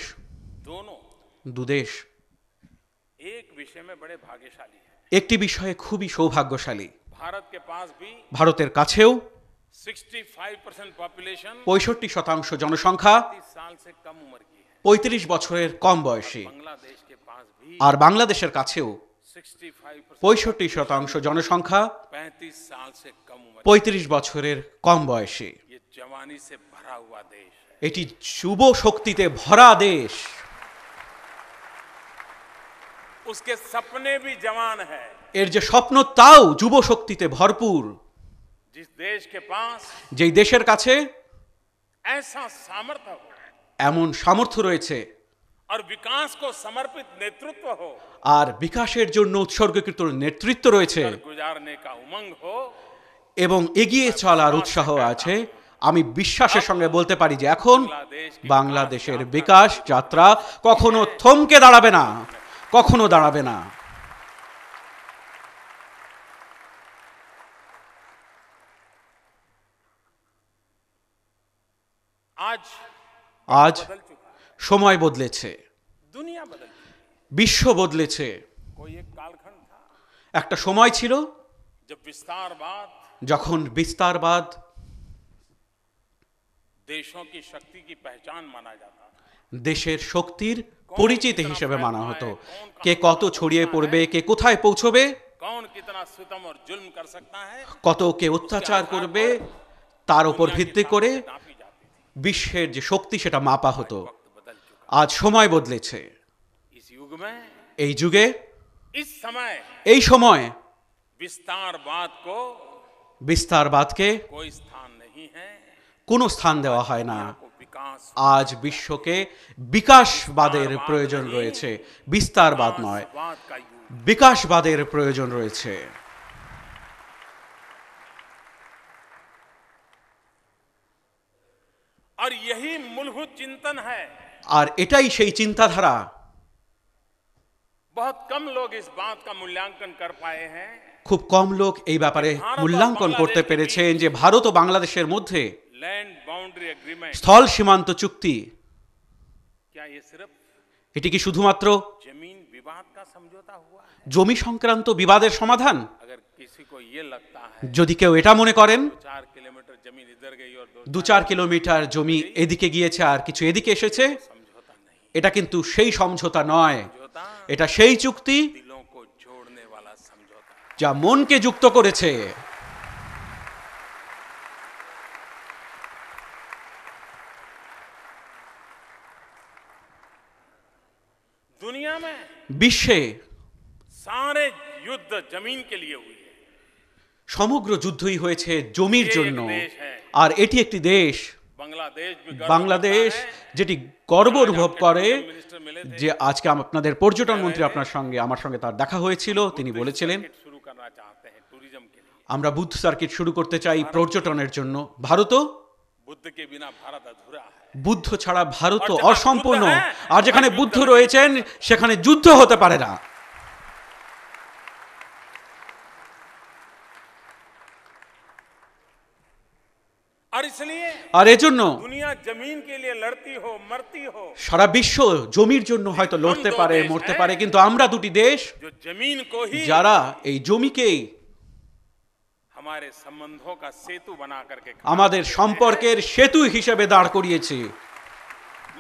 दोनों দুদেশ एक विषय में बड़े भाग्यशाली हैं। একটি বিষয়ে খুবই সৌভাগ্যশালী। भारत के पास भी ভারতের কাছেও 65% पॉपुलेशन 65% জনসংখ্যা 30 साल से कम उम्र की है। 35 বছরের কম বয়সী। बांग्लादेश के पास भी আর বাংলাদেশের কাছেও 65% 65% জনসংখ্যা 35 साल से कम उम्र। 35 বছরের কম বয়সী। ये जवानी से भरा हुआ देश है। এটি যুব শক্তিতে ভরা দেশ। उसके सपने भी जवान है। এর যে স্বপ্ন তাও যুব শক্তিতে ভরপুর। जिस देश के पास যেই দেশের কাছে ऐसा सामर्थ्य हो এমন সামর্থ্য রয়েছে और विकास को समर्पित नेतृत्व हो, আর বিকাশের জন্য উৎসর্গীকৃত নেতৃত্ব রয়েছে कर गुजारने का उमंग हो, এবং এগিয়ে চলার উৎসাহ আছে, আমি বিশ্বাসের সঙ্গে বলতে পারি যে এখন বাংলাদেশের বিকাশ যাত্রা কখনো থমকে দাঁড়াবে না, কখনো দাঁড়াবে না। आज আজ बदल चुका है। সময় বদলেছে, दुनिया बदल चुकी है। বিশ্ব বদলেছে। कोई एक कालखंड था একটা সময় ছিল जब विस्तारवाद যখন বিস্তারবাদ देशों की शक्ति की पहचान माना जाता था। দেশের শক্তির পরিচিতি হিসেবে মানা হতো। কে কত ছড়িয়ে পড়বে, কে কোথায় পৌঁছবে, कौन कितना सितम और जुल्म कर सकता है, কত কে অত্যাচার করবে, তার উপর ভিত্তি করে नापी जाती थी। বিশ্বের যে শক্তি সেটা মাপা হতো। वक्त बदल चुका আজ সময় বদলেছে। है। इस युग में, এই যুগে, इस समय এই সময় विस्तारवाद को বিস্তারবাদকে कोई स्थान नहीं है। কোনো স্থান দেওয়া হয় না। को विकास আজ বিশ্বকে বিকাশবাদের প্রয়োজন রয়েছে, বিস্তারবাদ নয়, विकासवाद का युग। বিকাশবাদের প্রয়োজন রয়েছে। और यही मूलभूत चिंतन है। আর এটাই সেই চিন্তাধারা। बहुत कम लोग इस बात का मूल्यांकन कर पाए हैं। খুব কম লোক এই ব্যাপারে মূল্যাঙ্কন করতে পেরেছেন যে ভারত ও বাংলাদেশের মধ্যে लैंड बाउंड्री एग्रीमेंट স্থল সীমান্ত চুক্তি क्या ये सिर्फ এটি কি শুধুমাত্র जमीन विवाद का समझौता हुआ है? জমি সংক্রান্ত বিবাদের সমাধান? अगर किसी को ये लगता है যদি কেউ এটা মনে করেন 4 किलोमीटर जमीन इधर गई और 2-4 কিলোমিটার জমি এদিকে গিয়েছে আর কিছু এদিকে এসেছে, समझौता नहीं, এটা কিন্তু সেই সমঝোতা নয়। समझौता এটা সেই চুক্তি दिलों को जोड़ने वाला समझौता যা মনকে যুক্ত করেছে। दुनिया में বিশ্বে सारे युद्ध जमीन के लिए हुए हैं। সমগ্র যুদ্ধই হয়েছে জমির জন্য, আর এটি একটি দেশ बांग्लादेश भी বাংলাদেশ যেটি গর্ব অনুভব করে যে আজকে আপনাদের পর্যটন মন্ত্রী আমার সঙ্গে তার দেখা হয়েছিল, তিনি বলেছিলেন शुरू करना चाहते हैं टूरिज्म के लिए। আমরা বুদ্ধ সার্কিট শুরু করতে চাই পর্যটনের জন্য। ভারতও, बुद्ध के बिना भारत अधूरा है। বুদ্ধ ছাড়া ভারত অসম্পূর্ণ, আর যেখানে বুদ্ধ রয়েছেন সেখানে যুদ্ধ হতে পারে না। और इसलिए আর এজন্য दुनिया जमीन के लिए लड़ती हो मरती हो, সারা বিশ্ব জমির জন্য হয়তো লড়তে পারে, মরতে পারে, কিন্তু আমরা দুটি দেশ जो जमीन को ही যারা এই জমিকেই हमारे संबंधों का सेतु बना करके আমাদের সম্পর্কের সেতু হিসেবে দাঁড় করিয়েছে।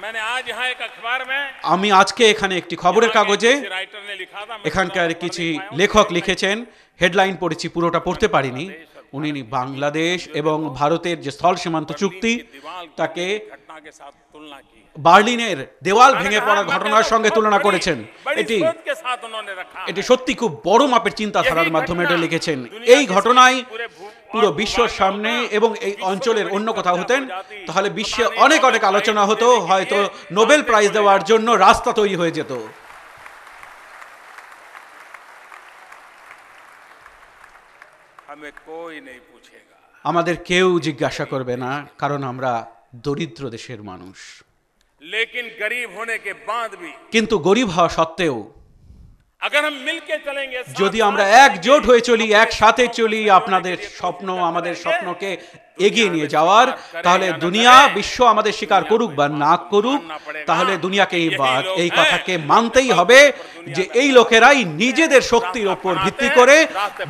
मैंने आज यहाँ एक अखबार में আমি আজকে এখানে একটি খবরের কাগজে किसी राइटर ने लिखा था, मैं এখানকার पूरा কিছু पढ़ नहीं पाया हूं, লেখক লিখেছেন, হেডলাইন পড়েছি, পুরোটা পড়তে পারিনি। উনি বাংলাদেশ এবং ভারতের যে স্থল সীমান্ত চুক্তি তাকে घटना के साथ तुलना की है। বার্লিনের দেওয়াল ভেঙে পড়া ঘটনার সঙ্গে তুলনা করেছেন। এটি सोच के साथ उन्होंने रखा है। এটি সত্যি খুব বড় মাপের চিন্তাধারার মাধ্যমে এটা লিখেছেন। এই ঘটনায় পুরো বিশ্বর সামনে এবং এই অঞ্চলের অন্য কোথাও হতেন তাহলে বিশ্বে অনেক অনেক আলোচনা হতো, হয়তো নোবেল প্রাইজ দেওয়ার জন্য রাস্তা তৈরি হয়ে যেত। हमें कोई नहीं पूछेगा। আমাদের কেউ জিজ্ঞাসা করবে না, কারণ আমরা দরিদ্র দেশের মানুষ। लेकिन गरीब होने के बाद भी কিন্তু গরিব হওয়া সত্ত্বেও अगर हम मिलके चलेंगे, যদি আমরা একজোট হয়ে চলি, একসাথে চলি, আপনাদের স্বপ্ন আমাদের স্বপ্নকে এগিয়ে নিয়ে যাওয়ার, তাহলে দুনিয়া বিশ্ব আমাদের স্বীকার করুক বা না করুক, তাহলে দুনিয়াকে এই কথাকে মানতেই হবে যে এই লোকেরাই নিজেদের শক্তির ওপর ভিত্তি করে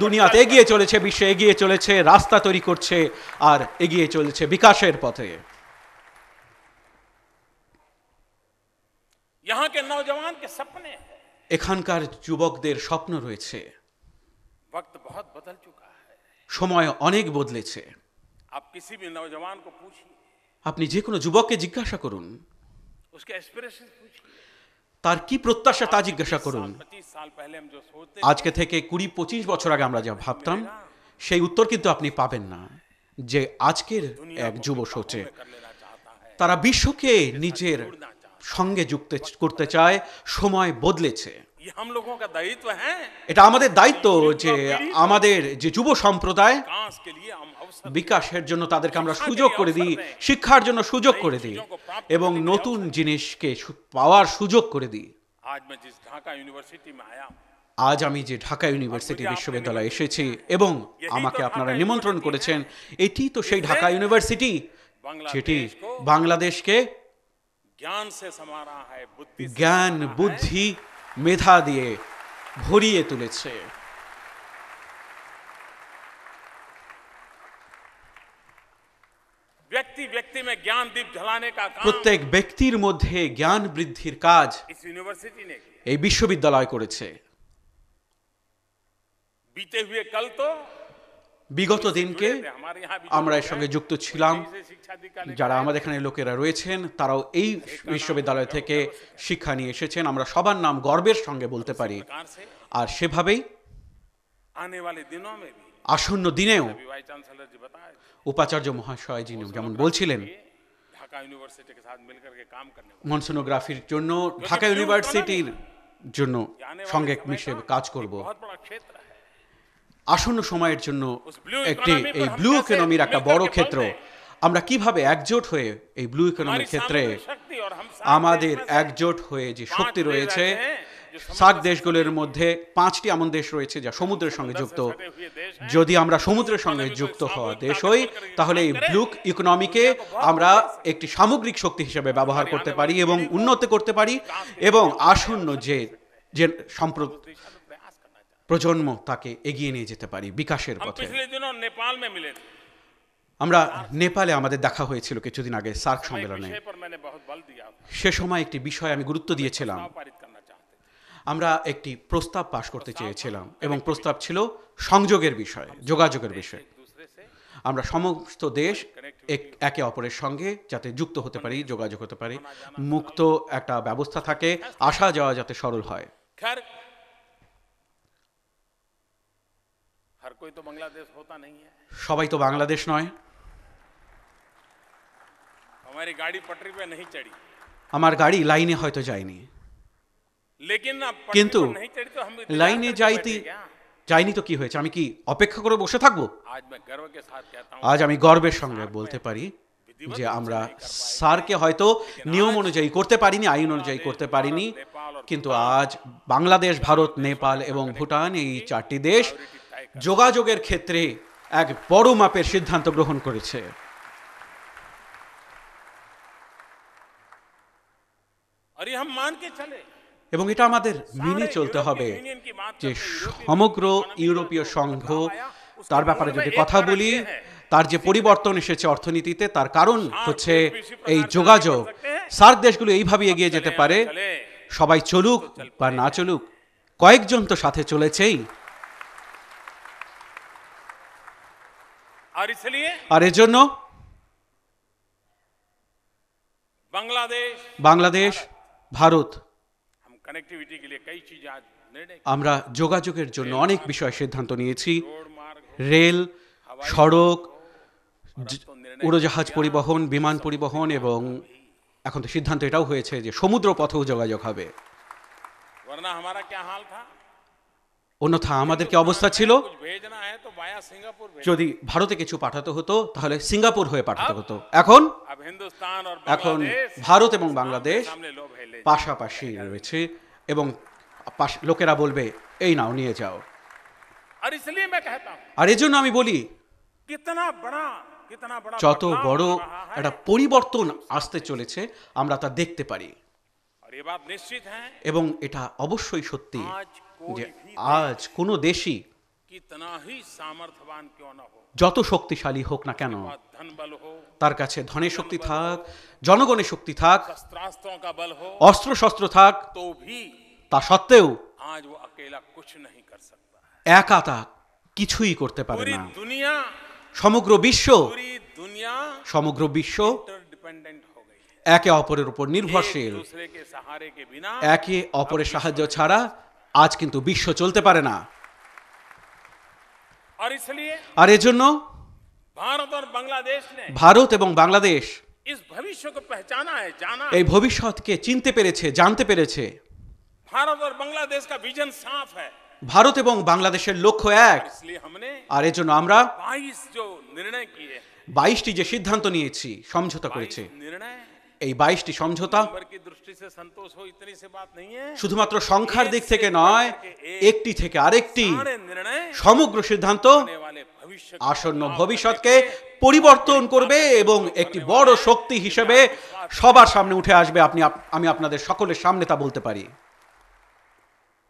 দুনিয়াতে এগিয়ে চলেছে, বিশ্বে এগিয়ে চলেছে, রাস্তা তৈরি করছে আর এগিয়ে চলেছে বিকাশের পথে। यहाँ के नौजवान के सपने हैं। এখানকার যুবকদের স্বপ্ন রয়েছে। वक्त बहुत बदल चुका है। সময় অনেক বদলেছে। आप किसी भी नौजवान को पूछिए, আপনি যে কোনো যুবককে জিজ্ঞাসা করুন, उसके एस्पिरेशन पूछिए। তার কি প্রত্যাশা তা জিজ্ঞাসা করুন। 25 साल पहले हम जो सोचते আজকে থেকে 20-25 বছর আগে আমরা যা ভাবতাম সেই উত্তর কিন্তু আপনি পাবেন না যে আজকের এক যুব সোচে। कर लेना चाहता है, তারা বিশ্বকে নিজের সঙ্গে যুক্ত করতে চায়। সময় বদলেছে। ये हम लोगों का दायित्व है। এটা আমাদের দায়িত্ব যে আমাদের যে যুব সম্প্রদায় विकास के लिए हम अवसर বিকাশের জন্য তাদেরকে আমরা সুযোগ করে দিই, শিক্ষার জন্য সুযোগ করে দিই এবং নতুন জিনিসকে পাওয়ার সুযোগ করে দিই। आज मैं जिस ढाका यूनिवर्सिटी में आया हूं, আজ আমি যে ঢাকা ইউনিভার্সিটি বিশ্ববিদ্যালয়ে এসেছি এবং আমাকে আপনারা নিমন্ত্রণ করেছেন, এটি তো সেই ঢাকা ইউনিভার্সিটি যেটি বাংলাদেশকে ज्ञान से समारा है, बुद्धि से জ্ঞান, समारा है। বুদ্ধি, মেধা দিয়ে ভরিয়ে তুলেছে। व्यक्ति व्यक्ति में ज्ञान दीप जलाने का काम প্রত্যেক ব্যক্তির মধ্যে জ্ঞান বৃদ্ধির কাজ इस यूनिवर्सिटी ने किया। এই বিশ্ববিদ্যালয় করেছে। बीते हुए कल तो বিগত দিনকে हमारे यहाँ भी আমরা এর সঙ্গে যুক্ত ছিলাম। शिक्षा अधिकारी যারা আমাদের এখানে লোকেরা রয়েছেন তারাও এই বিশ্ববিদ্যালয় থেকে শিক্ষা নিয়ে এসেছেন। আমরা সবার নাম গর্বের সঙ্গে বলতে পারি। प्रकार से আর সেভাবেই आने वाले दिनों में भी আসন্ন দিনেও अभी वाइस चांसलर जी बताए উপাচার্য মহাশয় যিনি যেমন বলছিলেন ढाका यूनिवर्सिटी के साथ मिलकर के काम करने वाले মনসোনোগ্রাফির জন্য ঢাকা ইউনিভার্সিটির জন্য সঙ্গে মিশে কাজ করব। बहुत बड़ा क्षेत्र है। আসন্ন সময়ের জন্য একটি এই ব্লু ইকোনমির একটা বড় ক্ষেত্র। আমরা কিভাবে একজোট হয়ে এই ব্লু ইকোনমির ক্ষেত্রে शक्ति और हम আমাদের একজোট হয়ে যে শক্তি রয়েছে, সার্ক দেশগুলোর মধ্যে 5টি এমন দেশ রয়েছে যা সমুদ্রের সঙ্গে যুক্ত। যদি আমরা সমুদ্রের সঙ্গে যুক্ত হওয়া দেশ হই তাহলে এই ব্লু ইকোনমিকে আমরা একটি সামগ্রিক শক্তি হিসেবে ব্যবহার করতে পারি এবং উন্নত করতে পারি এবং আসন্ন যে প্রজন্ম তাকে এগিয়ে নিয়ে যেতে পারি বিকাশের हम পথে। पिछले दिनों नेपाल में मिले थे। আমরা নেপালে আমাদের দেখা হয়েছিল কিছুদিন আগে সার্ক সম্মেলনে। विषय पर मैंने बहुत बल दिया, সে সময় একটি বিষয় আমি গুরুত্ব দিয়েছিলাম। पारित करना चाहते थे। আমরা একটি প্রস্তাব পাশ করতে চেয়েছিলাম এবং প্রস্তাব ছিল সংযোগের বিষয়ে, যোগাযোগের বিষয়ে। আমরা সমস্ত দেশ একে অপরের সঙ্গে যাতে যুক্ত হতে পারি, যোগাযোগ হতে পারি, মুক্ত একটা ব্যবস্থা থাকে, আসা যাওয়া যাতে সরল হয়। खैर हर कोई तो बांग्लादेश होता नहीं है, সবাই তো বাংলাদেশ নয়। हमारी गाड़ी पटरी पे नहीं चढ़ी, আমার গাড়ি লাইনে হয়তো যায়নি, लेकिन ना पटरी কিন্তু पर नहीं चढ़ी तो हम इंतजार লাইনে करके যাইতে बैठे क्या? যায়নি তো কি হয়েছে, আমি কি অপেক্ষা করে বসে থাকবো? आज मैं गर्व के साथ कहता हूँ, আজ আমি গর্বের সঙ্গে বলতে পারি যে আমরা স্যারকে হয়তো নিয়ম অনুযায়ী করতে পারিনি, আইন অনুযায়ী করতে পারিনি, কিন্তু আজ বাংলাদেশ, ভারত, নেপাল এবং ভুটান এই চারটি দেশ যোগাযোগের ক্ষেত্রে এক বড় মাপের সিদ্ধান্ত গ্রহণ করেছে। और ये हम मान के चले, এবং এটা আমাদের মেনে চলতে হবে যে সমগ্র ইউরোপীয় সংঘ, তার ব্যাপারে যদি কথা বলি, তার যে পরিবর্তন এসেছে অর্থনীতিতে, তার কারণ হচ্ছে এই যোগাযোগ। সার্ক দেশগুলো এইভাবে এগিয়ে যেতে পারে, সবাই চলুক বা না চলুক, কয়েকজন তো সাথে চলেছেই। और इसलिए আর এর জন্য বাংলাদেশ, ভারত, हम कनेक्टिविटी के लिए कई चीजें आज निर्णय, আমরা যোগাযোগের জন্য অনেক বিষয়ে সিদ্ধান্ত নিয়েছি। रोड मार्ग, রেল, সড়ক, तो निर्णय উড়োজাহাজ পরিবহন, বিমান পরিবহন, এবং এখন তো সিদ্ধান্ত এটাও হয়েছে যে সমুদ্র পথেও যোগাযোগ হবে। वरना हमारा क्या हाल था, অন্যথা আমাদের কি অবস্থা ছিল, कुछ भेजना है तो वाया सिंगापुर भेजना। যদি ভারতে কিছু পাঠাতে হতো তাহলে সিঙ্গাপুর হয়ে পাঠাতে হতো। এখন अब हिंदुस्तान और এখন बांग्लादेश ভারত এবং বাংলাদেশ सामने लो भाई ले, পাশাপাশি রয়েছে এবং লোকেরা বলবে এই নাও নিয়ে যাও। और इसलिए मैं कहता हूँ আর এজন্য আমি বলি कितना बड़ा যত बदलाव বড় हो रहा है। একটা পরিবর্তন আসতে চলেছে আমরা তা দেখতে পারি, और ये बात निश्चित है, এবং এটা অবশ্যই সত্যি आज कोई যে भी আজ কোনো দেশই कितना ही सामर्थ्यवान क्यों न हो, যত শক্তিশালী হোক না কেন, वह धन बल हो, তার কাছে ধনের শক্তি থাক, জনগণের শক্তি থাক, शस्त्रास्त्रों का बल हो, অস্ত্র শস্ত্র থাক, तो भी তা সত্ত্বেও आज वो अकेला कुछ नहीं कर सकता है। একা তা কিছুই করতে পারে पूरी না। दुनिया সমগ্র বিশ্ব इंटरडिपेंडेंट हो गई है, একে অপরের উপর নির্ভরশীল। एक दूसरे के सहारे के बिना একে অপরের সাহায্য ছাড়া আজ কিন্তু বিশ্ব চলতে পারে না। और इसलिए আর এজন্য भारत और बांग्लादेश ने ভারত এবং বাংলাদেশ इस भविष्य को पहचाना है, जाना এই है। ভবিষ্যৎকে চিনতে পেরেছে, জানতে পেরেছে। भारत और बांग्लादेश का विजन साफ है, ভারত এবং বাংলাদেশের লক্ষ্য এক। इसलिए हमने আর এজন্য আমরা 22 जो निर्णय किए, 22টি যে সিদ্ধান্ত নিয়েছি, সমঝোতা 22 করেছি, निर्णय এই 22টি সমঝোতা नंबर की दृष्टि से संतोष हो इतनी से बात नहीं है, শুধুমাত্র সংখ্যার দিক থেকে নয়, একটি থেকে আরেকটি सारे निर्णय সমগ্র সিদ্ধান্ত आने वाले भविष्य को আসন্ন ভবিষ্যৎকে পরিবর্তন করবে এবং একটি বড় শক্তি হিসেবে সবার সামনে উঠে আসবে। আমি আপনাদের সকলের সামনে তা বলতে পারি।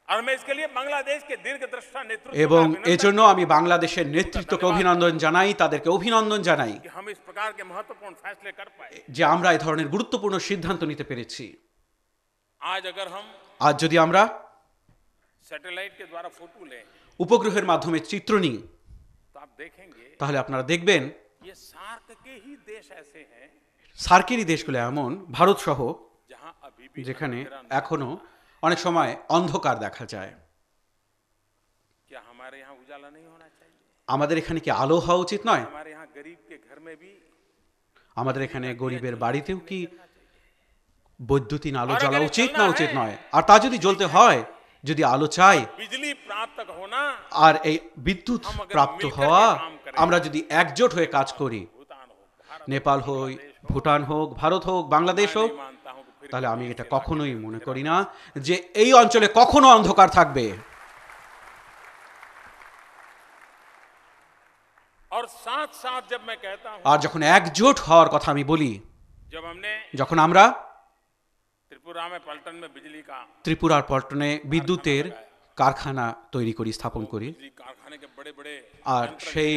और मैं इसके लिए बांग्लादेश के दीर्घदृष्टा नेतृत्व এবং का अभिनंदन এজন্য আমি বাংলাদেশের নেতৃত্বকে অভিনন্দন জানাই, তাদেরকে অভিনন্দন জানাই कि हम इस प्रकार के महत्वपूर्ण फैसले कर पाए। যে আমরা এই ধরনের গুরুত্বপূর্ণ সিদ্ধান্ত নিতে পেরেছি। आज अगर हम আজ যদি আমরা सैटेलाइट के द्वारा फोटो लें উপগ্রহের माध्यমে চিত্র নিই, तो आप देखेंगे তাহলে আপনারা দেখবেন ये सार्क के ही देश ऐसे हैं সার্কেরই দেশগুলো এমন, ভারত সহ, जहां अभी भी যেখানে अंधेरा नहीं। এখনো অনেক সময় অন্ধকার দেখা যায়। क्या हमारे यहाँ उजाला नहीं होना चाहिए? আমাদের এখানে কি আলো হওয়া উচিত নয়? हमारे यहाँ गरीब के घर में भी আমাদের এখানে গরিবের বাড়িতেও কি বৈদ্যুতিন আলো জ্বলা উচিত না উচিত নয়? আর তা যদি জ্বলতে হয়, যদি আলো চাই, बिजली प्राप्त होना, আর এই বিদ্যুৎ প্রাপ্ত হওয়া, আমরা যদি একজোট হয়ে কাজ করি, भूटान हो, भारत নেপাল হোক, ভুটান হোক, ভারত হোক, বাংলাদেশ হোক, नहीं मानता हूं कि फिर তাহলে আমি এটা কখনোই মনে করি না যে এই অঞ্চলে কখনো অন্ধকার থাকবে। और साथ साथ जब मैं कहता हूं, আর যখন একজোট হওয়ার কথা আমি বলি, जब हमने যখন আমরা त्रिपुरा में पलटन में बिजली का ত্রিপুরার পল্টনে বিদ্যুতের কারখানা তৈরি করি, স্থাপন করি, बिजली कारखाने के बड़े बड़े আর সেই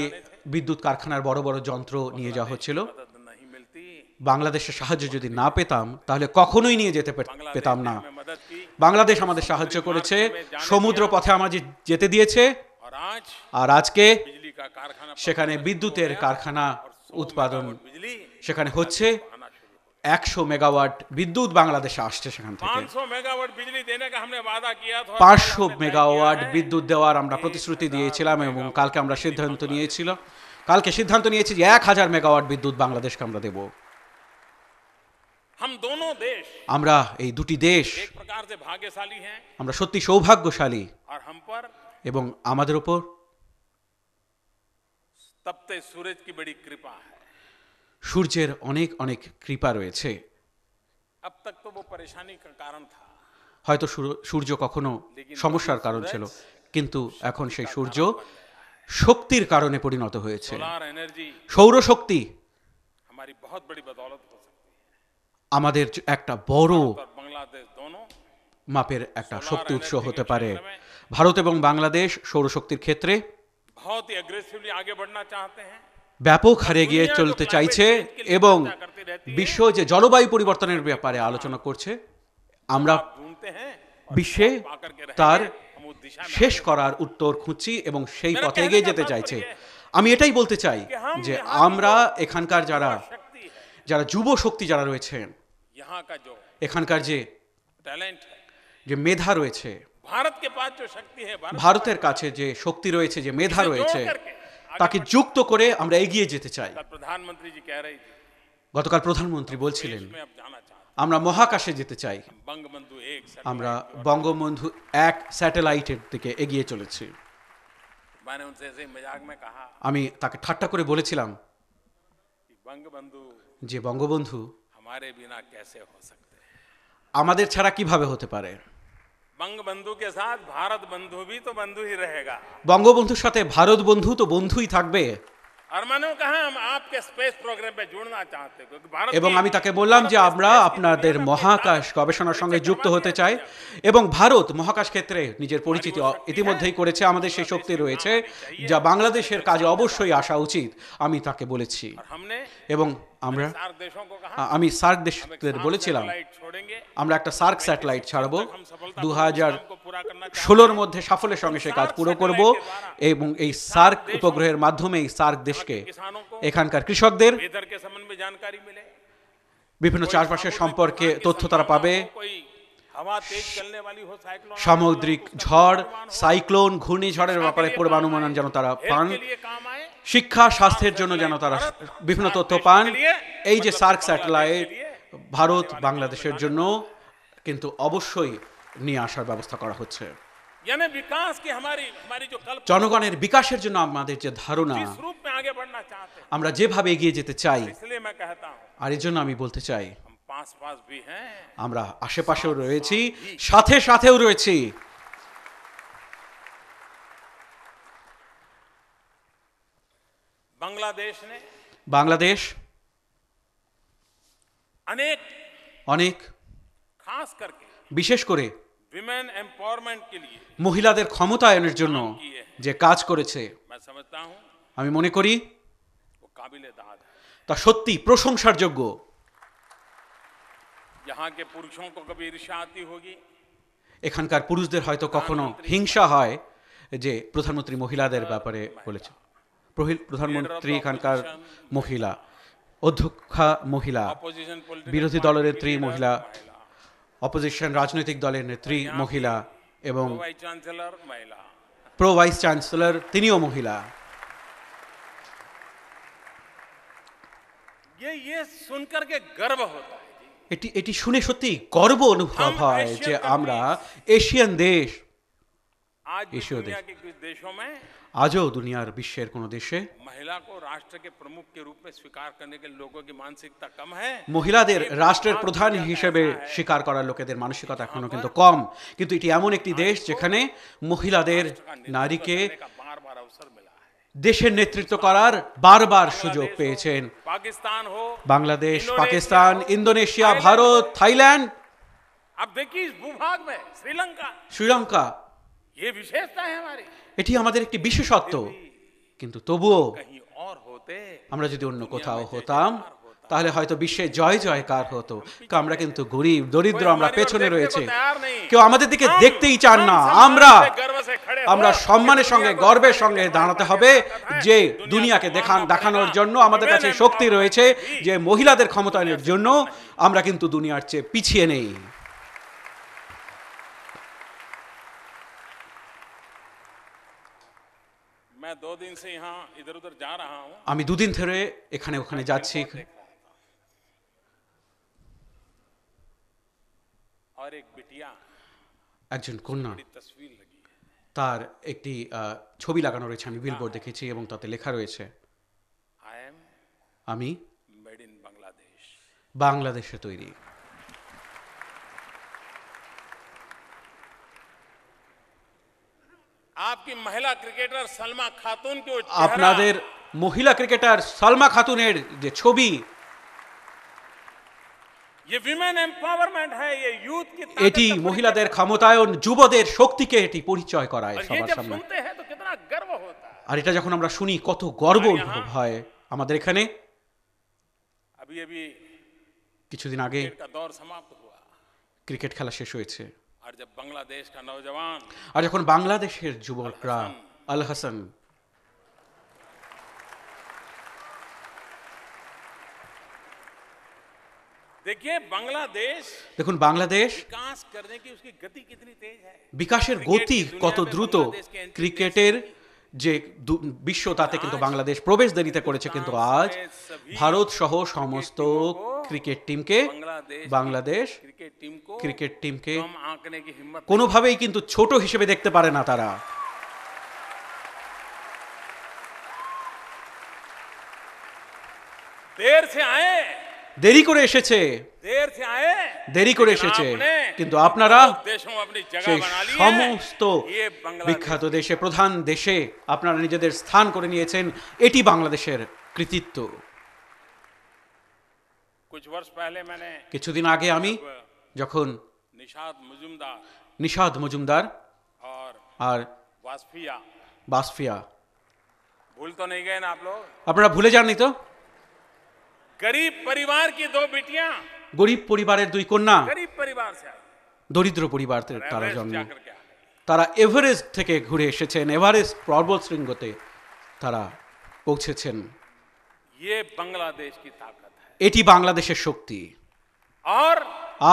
বিদ্যুৎ কারখানার বড় বড় যন্ত্র নিয়ে যাওয়া হচ্ছিল, मदद नहीं मिलती, বাংলাদেশের সাহায্য যদি না পেতাম তাহলে কখনোই নিয়ে যেতে পেতাম না। बांग्लादेश ने हमें मदद की, বাংলাদেশ আমাদের সাহায্য করেছে, সমুদ্র পথে আমাদের যেতে দিয়েছে, और आज আর আজকে बिजली का कारखाना সেখানে বিদ্যুতের কারখানা উৎপাদন बिजली সেখানে হচ্ছে। 100 মেগাওয়াট বিদ্যুৎ বাংলাদেশে আসছে সেখান থেকে। 500 मेगावाट बिजली देने का हमने वादा किया था। 500 মেগাওয়াট বিদ্যুৎ দেওয়ার আমরা প্রতিশ্রুতি দিয়েছিলাম এবং কালকে সিদ্ধান্ত নিয়েছি যে 1000 মেগাওয়াট বিদ্যুৎ বাংলাদেশকে আমরা দেব। हम दोनों देश আমরা এই দুটি দেশ एक प्रकार से भाग्यशाली हैं আমরা সত্যি সৌভাগ্যশালী और हम पर এবং আমাদের উপর तपते सूरज की बड़ी कृपा है। সূর্যের অনেক অনেক কৃপা রয়েছে। अब तक तो वो परेशानी का कारण था, হয়তো সূর্য কখনো সমস্যার কারণ ছিল, কিন্তু এখন সেই সূর্য শক্তির কারণে পরিণত হয়েছে। सोलर एनर्जी সৌরশক্তি हमारी बहुत बड़ी बदौलत हो सकती है আমাদের একটা বড় और बांग्लादेश दोनों মাপের একটা শক্তি উৎস হতে পারে। ভারত এবং বাংলাদেশ সৌরশক্তির ক্ষেত্রে बहुत ही एग्रेसिवली आगे बढ़ना चाहते हैं। ব্যাপক হারে এগিয়ে চলতে চাইছে এবং বিশ্ব যে জলবায়ু পরিবর্তনের ব্যাপারে আলোচনা করছে, আমরা आप ढूंढते हैं বিশ্বে आकर के তার हम उस दिशा में শেষ করার উত্তর খুঁজছি এবং সেই পথে এগিয়ে যেতে চাইছে। আমি এটাই বলতে চাই যে আমরা এখানকার शक्ति है, যারা যুব শক্তি যারা রয়েছেন, यहाँ का जो এখানকার যে टैलेंट है, যে মেধা রয়েছে, भारत के पास जो शक्ति है, ভারতের কাছে যে শক্তি রয়েছে, যে মেধা রয়েছে, তাকে যুক্ত করে আমরা এগিয়ে যেতে চাই। कल प्रधानमंत्री जी कह रही थी গতকাল প্রধানমন্ত্রী বলছিলেন मैं अब जाना चाहता আমরা মহাকাশে যেতে চাই, हूं। बंगबंधु 1 আমরা বঙ্গবন্ধু 1 স্যাটেলাইটের দিকে এগিয়ে চলেছি। मैंने उनसे ऐसे मजाक में कहा আমি তাকে ঠাট্টা করে বলেছিলাম कि बंगबंधु যে বঙ্গবন্ধু हमारे बिना कैसे हो सकते हैं। আমাদের ছাড়া কিভাবে হতে পারে। बंगबंधु के साथ भारत बंधु भी तो बंधु ही रहेगा। বঙ্গবন্ধুর সাথে ভারত বন্ধু তো বন্ধুই থাকবে। और मैंने कहा हम आपके स्पेस प्रोग्राम पे जुड़ना चाहते हैं क्योंकि भारत এবং আমি তাকে বললাম যে আমরা আপনাদের মহাকাশ গবেষণার সঙ্গে যুক্ত হতে চাই এবং ভারত মহাকাশ ক্ষেত্রে নিজের পরিচিতি ইতিমধ্যেই করেছে, আমাদের সেই শক্তি রয়েছে যা বাংলাদেশের কাজে অবশ্যই আসা উচিত, আমি তাকে বলেছি। और हमने এবং আমরা सार्क देशों को कहा আমি সার্ক দেশদের বলেছিলাম सैटेलाइट छोड़ेंगे আমরা একটা সার্ক স্যাটেলাইট ছাড়বো, हम सफलता 2016 पूरा करना ষোলোর মধ্যে সাফল্যের সঙ্গে সে কাজ পুরো করব এবং এই সার্ক উপগ্রহের মাধ্যমে এই সার্ক দেশকে किसानों को এখানকার কৃষকদের वेदर के संबंध में जानकारी मिले, বিভিন্ন চাষবাসের সম্পর্কে তথ্য তারা পাবে, कोई हवा तेज चलने वाली हो, साइक्लोन সামুদ্রিক ঝড়, সাইক্লোন, ঘূর্ণিঝড়ের ব্যাপারে পূর্বানুমান যেন তারা পান, के लिए काम आए। শিক্ষা স্বাস্থ্যের জন্য যেন তারা বিভিন্ন তথ্য পান। এই যে সার্ক স্যাটেলাইট ভারত বাংলাদেশের জন্য কিন্তু অবশ্যই নিয়ে আসার ব্যবস্থা করা হচ্ছে। यानी विकास की हमारी जो कल्पना জনগণের বিকাশের জন্য আমাদের যে ধারণা, जिस रूप में आगे बढ़ना चाहते हैं, আমরা যেভাবে এগিয়ে যেতে চাই, इसलिए मैं कहता हूँ আর এর জন্য আমি বলতে চাই हम पास भी हैं। আমরা আশেপাশেও রয়েছি, সাথেও রয়েছি। बांग्लादेश ने বাংলাদেশ অনেক खास करके বিশেষ করে विमेन एम्पावरमेंट के लिए মহিলাদের ক্ষমতায়নের জন্য যে কাজ করেছে, मैं समझता हूँ আমি মনে করি वो काबिले दाद है। তা সত্যি প্রশংসার যোগ্য। यहाँ के पुरुषों को कभी ईर्ष्या आती होगी, এখানকার পুরুষদের হয়তো কখনো হিংসা হয় যে প্রধানমন্ত্রী মহিলাদের ব্যাপারে বলেছে। প্রধানমন্ত্রী এখানকার মহিলা, অধ্যক্ষা মহিলা, अपोजिशन বিরোধী দলের নেত্রী মহিলা, অপোজিশন রাজনৈতিক দলের নেত্রী মহিলা এবং वाइस चांसलर महिला। প্রো ভাইস চ্যান্সেলর তিনিও মহিলা। ये सुनकर के गर्व होता है जी। এটি শুনে সত্যি গর্ব অনুভব হয় যে আমরা এশিয়ান দেশ, आज भी एशिया दुनिया के कुछ देशों में আজও দুনিয়ার বিশ্বের কোনো দেশে महिला को राष्ट्र के प्रमुख के रूप में स्वीकार करने के लोगों की मानसिकता कम है। মহিলাদের রাষ্ট্রের প্রধান হিসেবে স্বীকার করার লোকেদের মানসিকতা এখনো কিন্তু কম, কিন্তু এটি এমন একটি দেশ যেখানে মহিলাদের, নারীকে बार बार अवसर मिला है। দেশের নেতৃত্ব করার বারবার সুযোগ পেয়েছেন। पाकिस्तान हो, বাংলাদেশ, পাকিস্তান, ইন্দোনেশিয়া, ভারত, থাইল্যান্ড, अब देखिए इस भूभाग में শ্রীলঙ্কা, ये विशेषता है हमारी। এটি আমাদের একটি বিশেষত্ব। কিন্তু তবুও कहीं और होते আমরা যদি অন্য কোথাও হতাম তাহলে হয়তো বিশ্বে জয় জয়কার হতো। আমরা কিন্তু গরিব দরিদ্র, আমরা পেছনে রয়েছে, কেউ আমাদের দিকে দেখতেই চান না। আমরা সম্মানের সঙ্গে গর্বের সঙ্গে দাঁড়াতে হবে যে দুনিয়াকে দেখানোর জন্য আমাদের কাছে শক্তি রয়েছে, যে মহিলাদের ক্ষমতায়নের জন্য আমরা কিন্তু দুনিয়ার চেয়ে পিছিয়ে নেই। আমি দুদিন ধরে এখানে ওখানে যাচ্ছি। একজন কন্যা, তার একটি ছবি লাগানো রয়েছে, আমি বিলবোর্ড দেখেছি এবং তাতে লেখা রয়েছে আমি বাংলাদেশে তৈরি। আপনাদের মহিলা ক্রিকেটার সালমা খাতুনের যে ছবি, এটি মহিলাদের ক্ষমতায়ন, যুবদের শক্তিকে এটি পরিচয় করায় সবার সামনে। আর এটা যখন আমরা শুনি কত গর্ব অনুভব হয়। আমাদের এখানে কিছুদিন আগে ক্রিকেট খেলা শেষ হয়েছে, আর যখন বাংলাদেশের যুবকরা আল হাসান দেখুন বাংলাদেশ বিকাশের গতি কত দ্রুত। ক্রিকেটের যে বিশ্ব, তাতে কিন্তু বাংলাদেশ প্রবেশ দেরিতে করেছে, কিন্তু আজ ভারত সহ সমস্ত ক্রিকেট টিমকে, বাংলাদেশ ক্রিকেট টিমকে কোনোভাবেই কিন্তু ছোট হিসেবে দেখতে পারে না। তারা দেরি করে এসেছে, কিন্তু আপনারা সেই সমস্ত বিখ্যাত দেশে, প্রধান দেশে আপনারা নিজেদের স্থান করে নিয়েছেন। এটি বাংলাদেশের কৃতিত্ব। কিছুদিন আগে আমি যখন নিশাদ মজুমদার আর বাসফিয়া, আপনারা ভুলে যাননি তো? গরিব পরিবারের দুই কন্যা, দরিদ্র পরিবারের তারা জন্ম, তারা এভারেস্ট থেকে ঘুরে এসেছেন, এভারেস্ট পর্বত শৃঙ্গতে তারা পৌঁছেছেন। এটি বাংলাদেশের শক্তি।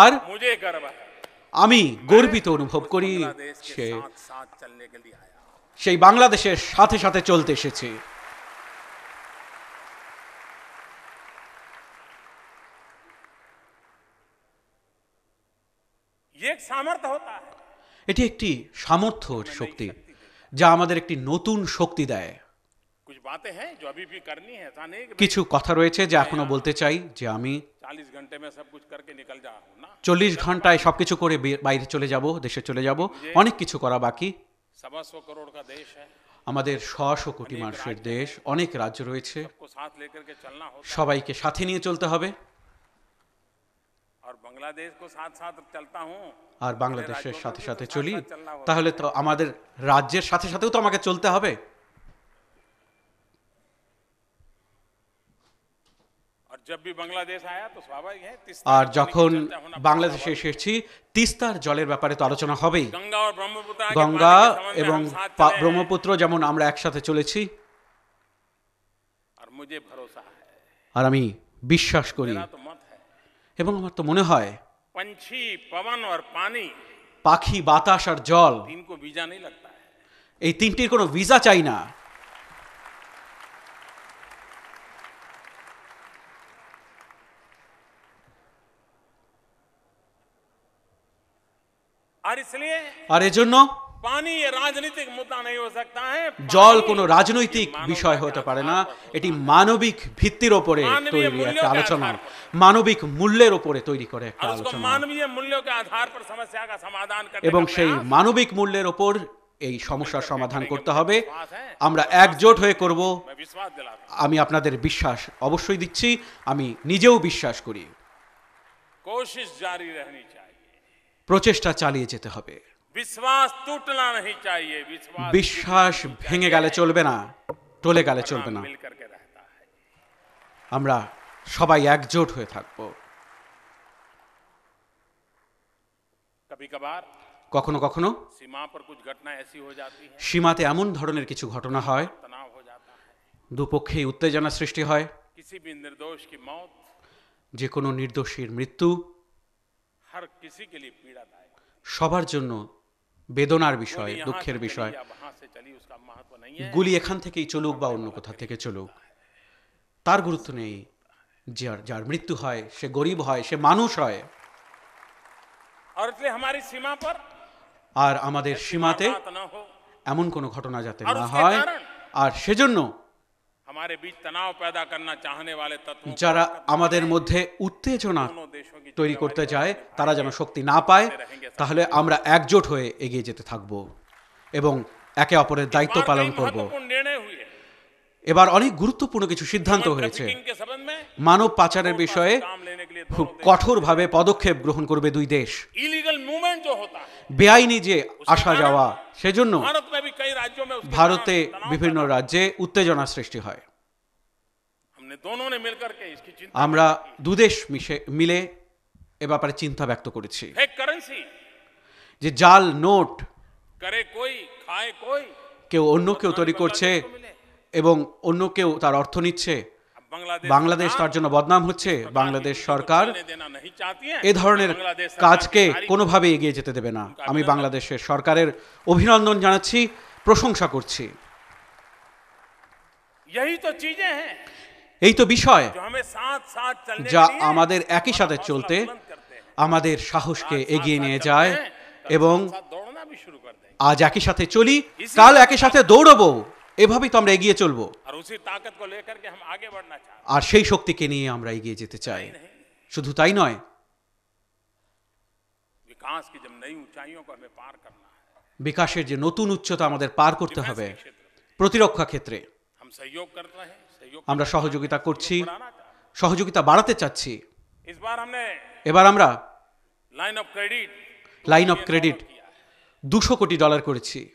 আর আমি গর্বিত অনুভব করি সেই বাংলাদেশের সাথে সাথে চলতে এসেছে। এটি একটি সামর্থ্যের শক্তি, যা আমাদের একটি নতুন শক্তি দেয়। কিছু কথা রয়েছে যা এখনো বলতে চাই, যে আমি 40 ঘন্টায় সবকিছু করে বাইরে চলে যাব, দেশে চলে যাব। অনেক কিছু করা বাকি। আমাদের 100 কোটি মানুষের দেশ, অনেক রাজ্য রয়েছে, সবাইকে সাথে নিয়ে চলতে হবে। আর বাংলাদেশের সাথে সাথে চলি, তাহলে তো আমাদের রাজ্যের সাথে সাথেও তো আমাকে চলতে হবে। আর যখন বাংলাদেশে এসেছি, তিস্তার জলের ব্যাপারে তো আলোচনা হবেই। গঙ্গা এবং ব্রহ্মপুত্র যেমন আমরা একসাথে চলেছি, আর আমি বিশ্বাস করি এবং আমার তো মনে হয় পাখি, বাতাস আর জল, এই তিনটির কোনো ভিসা চাই না। আর এজন্য জল কোনো রাজনৈতিক বিষয় হতে পারে না। এটি মানবিক ভিত্তির ওপরে তৈরি একটা আলোচনা, মানবিক মূল্যের ওপরে তৈরি করে একটা আলোচনা, এবং সেই মানবিক মূল্যের ওপর এই সমস্যার সমাধান করতে হবে। আমরা একজোট হয়ে করব। আমি আপনাদের বিশ্বাস অবশ্যই দিচ্ছি, আমি নিজেও বিশ্বাস করি। প্রচেষ্টা চালিয়ে যেতে হবে। বিশ্বাস ভেঙে গেলে চলবে না, টলে গেলে চলবে না। আমরা সবাই একজোট হয়ে থাকব। कभी कभार কখনো কখনো सीमा पर कुछ घटना ऐसी हो जाती है, সীমাতে এমন ধরনের কিছু ঘটনা হয়, तनाव हो जाता है, দুপক্ষেই উত্তেজনা সৃষ্টি হয়, किसी भी निर्दोष की मौत যে কোনো নির্দোষীর মৃত্যু हर किसी के लिए पीड़ादायक। সবার জন্য বেদনার गोली বিষয়, यहाँ দুঃখের से বিষয়। चली या वहाँ से चली उसका महत्व नहीं है। গুলি এখান থেকেই চলুক বা অন্য কোথা থেকে চলুক, তার গুরুত্ব নেই। যার যার মৃত্যু হয় সে গরিব হয়, সে মানুষ হয়। और इसलिए हमारी सीमा पर আর আমাদের সীমাতে बात न हो, এমন কোনো ঘটনা যাতে আর না उसके হয়, कारण আর সেজন্য हमारे बीच तनाव पैदा करना चाहने वाले तत्वों को যারা खत्म আমাদের करें। মধ্যে উত্তেজনা दोनों देशों की তৈরি করতে जिम्मेदारी চায়, को তারা যেন निभाएंगे। শক্তি না পায়, रहेंगे सब। তাহলে আমরা একজোট হয়ে এগিয়ে যেতে থাকব এবং একে অপরের দায়িত্ব बार পালন कई করব। महत्वपूर्ण निर्णय हुए। এবার অনেক গুরুত্বপূর্ণ কিছু সিদ্ধান্ত হয়েছে। ट्रैफिकिंग के संबंध में মানব পাচারের বিষয়ে काम लेने के लिए খুব दोनों देश কঠোরভাবে পদক্ষেপ গ্রহণ করবে দুই দেশ। इलीगल मूवमेंट जो होता है, বেআইনি যে আসা যাওয়া, সেজন্য भारत में भी कई राज्यों में उसके ভারতে तनाव বিভিন্ন पैदा- রাজ্যে উত্তেজনা সৃষ্টি হয়। हमने दोनों ने मिलकर के इसकी चिंता আমরা দুদেশ মিলে এ ব্যাপারে চিন্তা ব্যক্ত করেছি फेक करेंसी যে জাল নোট करे कोई खाए कोई, কেউ অন্য কেউ তৈরি করছে बांग्लादेश को मिले। এবং অন্য কেউ তার অর্থ নিচ্ছে। अब বাংলাদেশ তার জন্য বদনাম হচ্ছে। বাংলাদেশ সরকার देना नहीं चाहती है। এ ধরনের बांग्लादेश सरकार কাজকে की सारी- কোনোভাবে এগিয়ে যেতে দেবে না। আমি বাংলাদেশের সরকারের অভিনন্দন জানাচ্ছি, প্রশংসা করছি। यही तो चीजें हैं এই তো বিষয় जो हमें साथ साथ चलने যা के लिए আমাদের একই সাথে हौसला চলতে बुलंद करते हैं। আমাদের সাহসকে साथ এগিয়ে साथ নিয়ে चलते যায় हैं, तब এবং साथ साथ दौड़ना भी शुरू कर देंगे। আজ একই সাথে চলি, কাল একই সাথে দৌড়বো। এভাবেই তো আমরা এগিয়ে চলবো। और उसी ताकत को लेकर के हम आगे बढ़ना चाहते আর সেই শক্তিকে নিয়ে আমরা এগিয়ে যেতে চাই। हैं। শুধু তাই নয়, विकास की जब नई ऊंचाइयों को हमें पार करना है, বিকাশের যে নতুন উচ্চতা আমাদের পার করতে डिफेंस হবে, के क्षेत्र में প্রতিরক্ষা ক্ষেত্রে हम सहयोग करते हैं, सहयोग আমরা সহযোগিতা করছি, बढ़ाना चाहते সহযোগিতা বাড়াতে চাচ্ছি। हैं। इस बार हमने এবার আমরা line of credit line of credit $200 কোটি করেছি।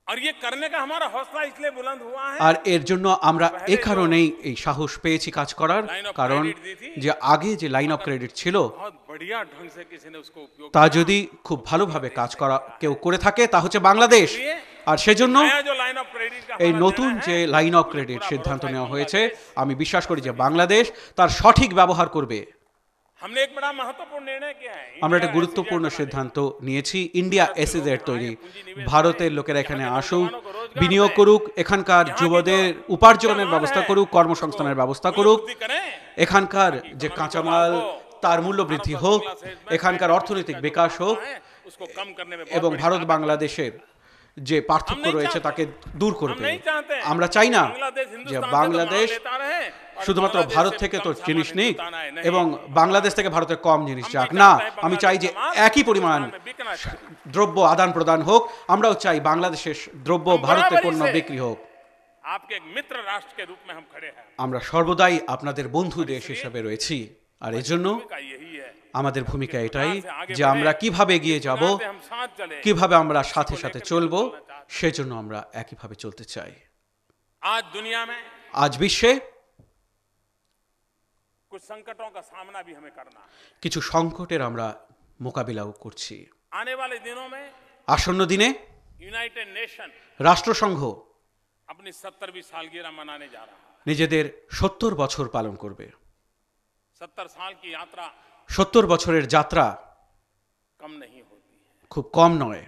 और ये करने का हमारा हौसला इसलिए बुलंद हुआ है আর এর জন্য আমরা এ কারণেই এই সাহস পেয়েছি কাজ করার, কারণ যে আগে যে লাইন অফ ক্রেডিট ছিল बहुत बढ़िया ढंग से किसी ने उसको उपयोग তা যদি খুব ভালোভাবে কাজ করা কেউ করে থাকে তা হচ্ছে বাংলাদেশ। আর সেজন্য नया जो लाइन ऑफ क्रेडिट का এই हमारा নতুন निर्णय যে है, লাইন অফ ক্রেডিট সিদ্ধান্ত নেওয়া হয়েছে, আমি বিশ্বাস করি যে বাংলাদেশ তার সঠিক ব্যবহার করবে। हमने एक बड़ा महत्वपूर्ण निर्णय किया है। আমরা একটা इंडिया গুরুত্বপূর্ণ SEZ সিদ্ধান্ত নিয়েছি, ইন্ডিয়া এসএজেড তৈরি। ভারতের লোকেরা এখানে আসুক, বিনিয়োগ করুক, এখানকার যুবদের উপার্জনের ব্যবস্থা করুক, কর্মসংস্থানের ব্যবস্থা করুক, वृद्धि करें, এখানকার যে কাঁচামাল তার মূল্য বৃদ্ধি হোক, এখানকার অর্থনৈতিক বিকাশ হোক उसको कम करने में এবং बहुत ভারত बड़ी বাংলাদেশের যে পার্থক্য রয়েছে তাকে দূর हम করবে। नहीं चाहते हैं। আমরা চাই না बांग्लादेश যে हिंदुस्तान से तो বাংলাদেশ माल लेता रहे और শুধুমাত্র बांग्लादेश ভারত से থেকে कम তো सामान জিনিস নিক हिंदुस्तान आए, नहीं। এবং বাংলাদেশ থেকে ভারতের কম জিনিস हम যাক भी না। चाहते हैं আমি চাই যে बांग्लादेश একই পরিমাণ हिंदुस्तान में बिकना चाहिए। দ্রব্য আদান প্রদান হোক। আমরাও চাই বাংলাদেশের দ্রব্য ভারতে बराबरी পণ্য से বিক্রি হোক। आपके एक मित्र राष्ट्र के रूप में हम खड़े हैं। আমরা সর্বদাই আপনাদের বন্ধু দেশ হিসেবে রয়েছি। আর এই জন্য भूमिका यही है আমাদের ভূমিকা এটাই যে আমরা কিভাবে এগিয়ে যাব, से हम साथ चले। কিভাবে আমরা সাথে সাথে চলবো, সেজন্য আমরা একইভাবে চলতে চাই। आज दुनिया में আজ বিশ্বে कुछ संकटों का सामना भी हमें करना है। কিছু সংকটের আমরা মোকাবিলাও করছি। आने वाले दिनों में আসন্ন দিনে यूनाइटेड नेशन রাষ্ট্রসংঘ अपनी 70वीं सालगिरह मनाने जा रहा है। নিজেদের 70 বছর পালন করবে। 70 साल की यात्रा 70 বছরের যাত্রা कम नहीं होती है। খুব কম নয়।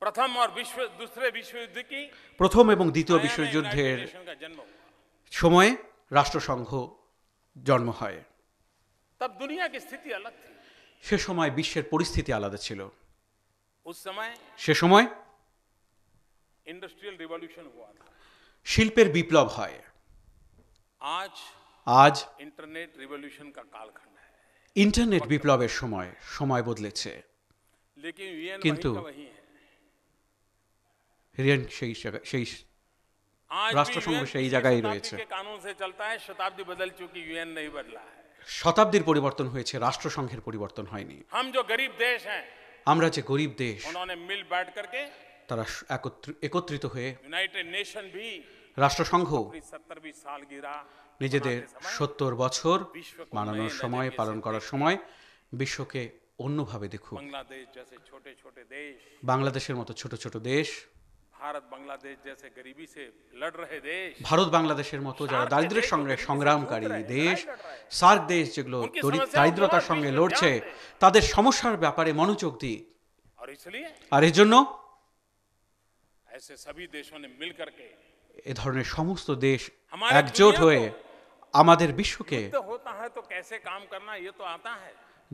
प्रथम और दूसरे विश्व युद्ध की প্রথম এবং দ্বিতীয় छाया में বিশ্বযুদ্ধের यूनाइटेड नेशन का जन्म हुआ। সময়ে রাষ্ট্রসংঘ জন্ম হয়। तब दुनिया की स्थिति अलग थी। সে সময় বিশ্বের পরিস্থিতি আলাদা ছিল। उस समय সে সময় इंडस्ट्रियल रिवॉल्यूशन हुआ था। শিল্পের বিপ্লব হয়। आज আজ इंटरनेट रिवॉल्यूशन का कालखंड है। ইন্টারনেট বিপ্লবের সময় বদলেছে। लेकिन यूएन किंतु वही का वही है। রিয়ান সেই आज राष्ट्रसंघ সেই জায়গায় রয়েছে। के कानून से चलता है। शताब्दी बदल चुकी, यूएन नहीं बदला है। শতাব্দীর পরিবর্তন হয়েছে, রাষ্ট্রসংঘের পরিবর্তন হয়নি। हम जो गरीब देश हैं, আমরা যে গরিব দেশ, उन्होंने मिल बैठ करके তারা একত্রিত হয়ে यूनाइटेड नेशन भी রাষ্ট্রসংঘ अपनी 70वीं सालगिरह নিজেদের 70 বছর মানানোর সময়, পালন করার সময় বিশ্বকে অন্যভাবে দেখুক। बांग्लादेश जैसे छोटे छोटे देश, বাংলাদেশের মতো ছোট ছোট দেশ, भारत बांग्लादेश जैसे गरीबी से लड़ रहे देश, ভারত বাংলাদেশের মতো যারা দারিদ্র্যের সঙ্গে সংগ্রামকারী দেশ, সার্ক দেশ যেগুলো দারিদ্রতার সঙ্গে লড়ছে, তাদের সমস্যার ব্যাপারে মনোযোগ দিই। और इसलिए আর এর জন্য ऐसे सभी देशों ने मिल करके এ ধরনের সমস্ত দেশ একজোট হয়ে আমাদের বিশ্বকে, युद्ध होता है तो कैसे काम करना ये तो आता है,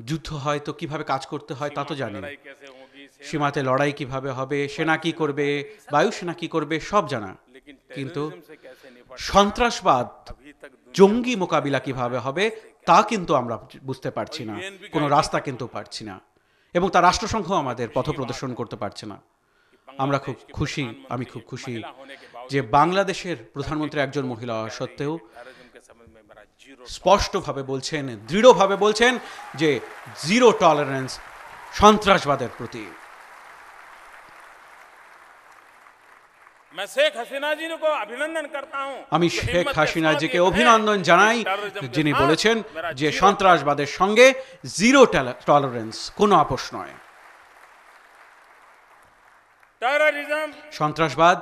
যুদ্ধ হয় তো কিভাবে কাজ করতে হয় তা তো জানি, लड़ाई कैसे होगी, সীমাতে লড়াই কিভাবে হবে, সেনা কি করবে, বায়ুসেনা কি করবে, সব জানা। लेकिन কিন্তু टेररिज्म से कैसे निपटना সন্ত্রাসবাদ, अभी तक জঙ্গি মোকাবিলা কিভাবে হবে তা কিন্তু আমরা বুঝতে পারছি না, কোনো রাস্তা কিন্তু পারছি না, এবং তা রাষ্ট্রসংঘ আমাদের পথ প্রদর্শন করতে পারছে না। আমরা খুব খুশি, আমি খুব খুশি যে বাংলাদেশের প্রধানমন্ত্রী একজন মহিলা হওয়া সত্ত্বেও टेररिज्म के संबंध में मेरा जीरो, স্পষ্টভাবে বলছেন, দৃঢ়ভাবে বলছেন যে জিরো টলারেন্স সন্ত্রাসবাদের প্রতি। मैं शेख हसीना जी को अभिनंदन करता हूं। আমি শেখ হাসিনাজিকে অভিনন্দন জানাই, যিনি বলেছেন যে সন্ত্রাসবাদের সঙ্গে জিরো টলারেন্স, কোনো আপোষ নয়। टेररिज्म সন্ত্রাসবাদ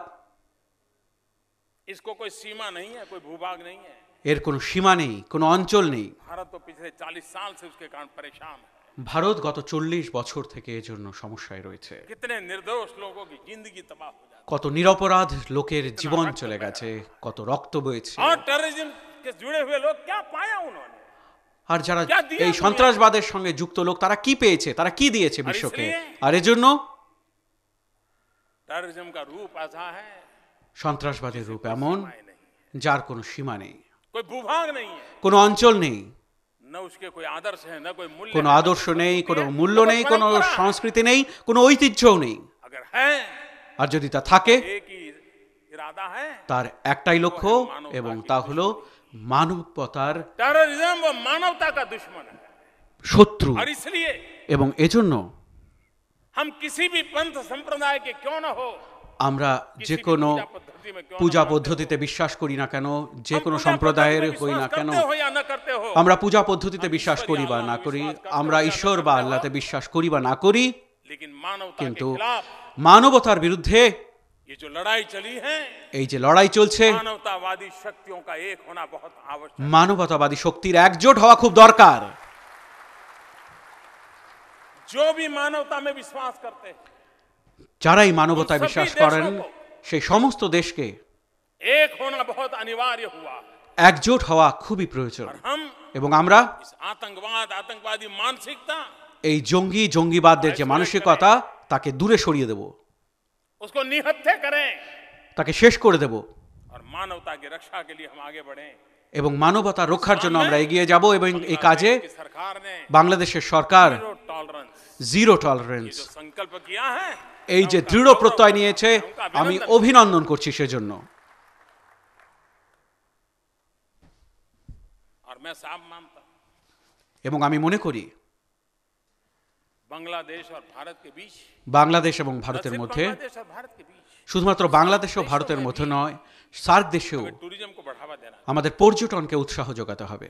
इसको कोई सीमा नहीं है, कोई भूभाग नहीं है। এর কোনো সীমা নেই, কোনো অঞ্চল নেই। भारत तो पिछले 40 साल से उसके कारण परेशान है। ভারত গত 40 বছর থেকে এর জন্য সমস্যায় রয়েছে। कितने निर्दोष लोगों की जिंदगी तबाह हो जाती কত নিরপরাধ লোকের জীবন চলে গেছে, কত রক্ত বয়েছে। है। और टेररिज्म के जुड़े हुए लोग क्या पाया उन्होंने? আর যারা এই সন্ত্রাসবাদের সঙ্গে যুক্ত লোক, তারা কি পেয়েছে, তারা কি দিয়েছে বিশ্বকে? আর এর জন্য टेररिज्म का रूप ऐसा है, সন্ত্রাসবাদের রূপ এমন যার কোনো সীমা নেই, कोई भूभाग नहीं है, কোনো অঞ্চল নেই, न उसके कोई आदर्श है, न कोई मूल्य কোনো है, न আদর্শ कोई নেই, संस्कृति কোনো है, মূল্য न कोई নেই, কোনো परंपरा है। সংস্কৃতি নেই, কোনো ঐতিহ্যও নেই। अगर है, আর যদি তা থাকে, एक ही इरादा है, তার একটাই লক্ষ্য, এবং তা হলো মানবতার टेररिज्म वो मानवता का दुश्मन है। শত্রু। और इसलिए এবং এজন্য हम किसी भी पंथ संप्रदाय के क्यों न हो, আমরা किसी যে भी কোনো पूजा पद्धति में क्यों न পূজা हो, পদ্ধতিতে বিশ্বাস করি না কেন, যে हम কোনো पूजा সম্প্রদায়ের पद्धति में হই না विश्वास কেন, करते हो या न करते हो, আমরা পূজা পদ্ধতিতে বিশ্বাস করি বা না করি, আমরা ঈশ্বর বা আল্লাহতে বিশ্বাস করি বা না করি, लेकिन मानवता के কিন্তু खिलाफ মানবতার বিরুদ্ধে ये जो लड़ाई चली है, এই যে লড়াই চলছে, मानवतावादी शक्तियों का एक होना बहुत आवश्यक। মানবতাবাদী শক্তির একজোট হওয়া খুব দরকার। जो भी मानवता में विश्वास करते हैं, যারাই মানবতায় বিশ্বাস করেন, সেই সমস্ত দেশকে एक होना बहुत अनिवार्य हुआ। একজোট হওয়া খুবই প্রয়োজন। और हम এবং আমরা इस आतंकवाद, आतंकवादी मानसिकता, এই জঙ্গিবাদদের যে মানসিকতা, তাকে দূরে সরিয়ে দেব, उसको निहत्थे करें তাকে শেষ করে দেব, और मानवता की रक्षा के लिए हम आगे बढ़ें। এবং মানবতা রক্ষার জন্য আমরা এগিয়ে যাব। এবং এই কাজে की सरकार ने বাংলাদেশের সরকার जीरो टॉलरेंस জিরো টলারেন্স, जो संकल्प किया है, এই যে দৃঢ় প্রত্যয় নিয়েছে, আমি অভিনন্দন করছি সেজন্য। और मैं साफ मानता हूं, এবং আমি মনে করি बांग्लादेश और भारत के बीच, বাংলাদেশ এবং न ভারতের सिर्फ মধ্যে, बांग्लादेश और भारत के बीच, শুধুমাত্র বাংলাদেশ ও ভারতের মধ্যে নয়, সার্ক দেশেও हमें टूरिज्म को बढ़ावा देना है। আমাদের পর্যটনকে উৎসাহ যোগাতে হবে।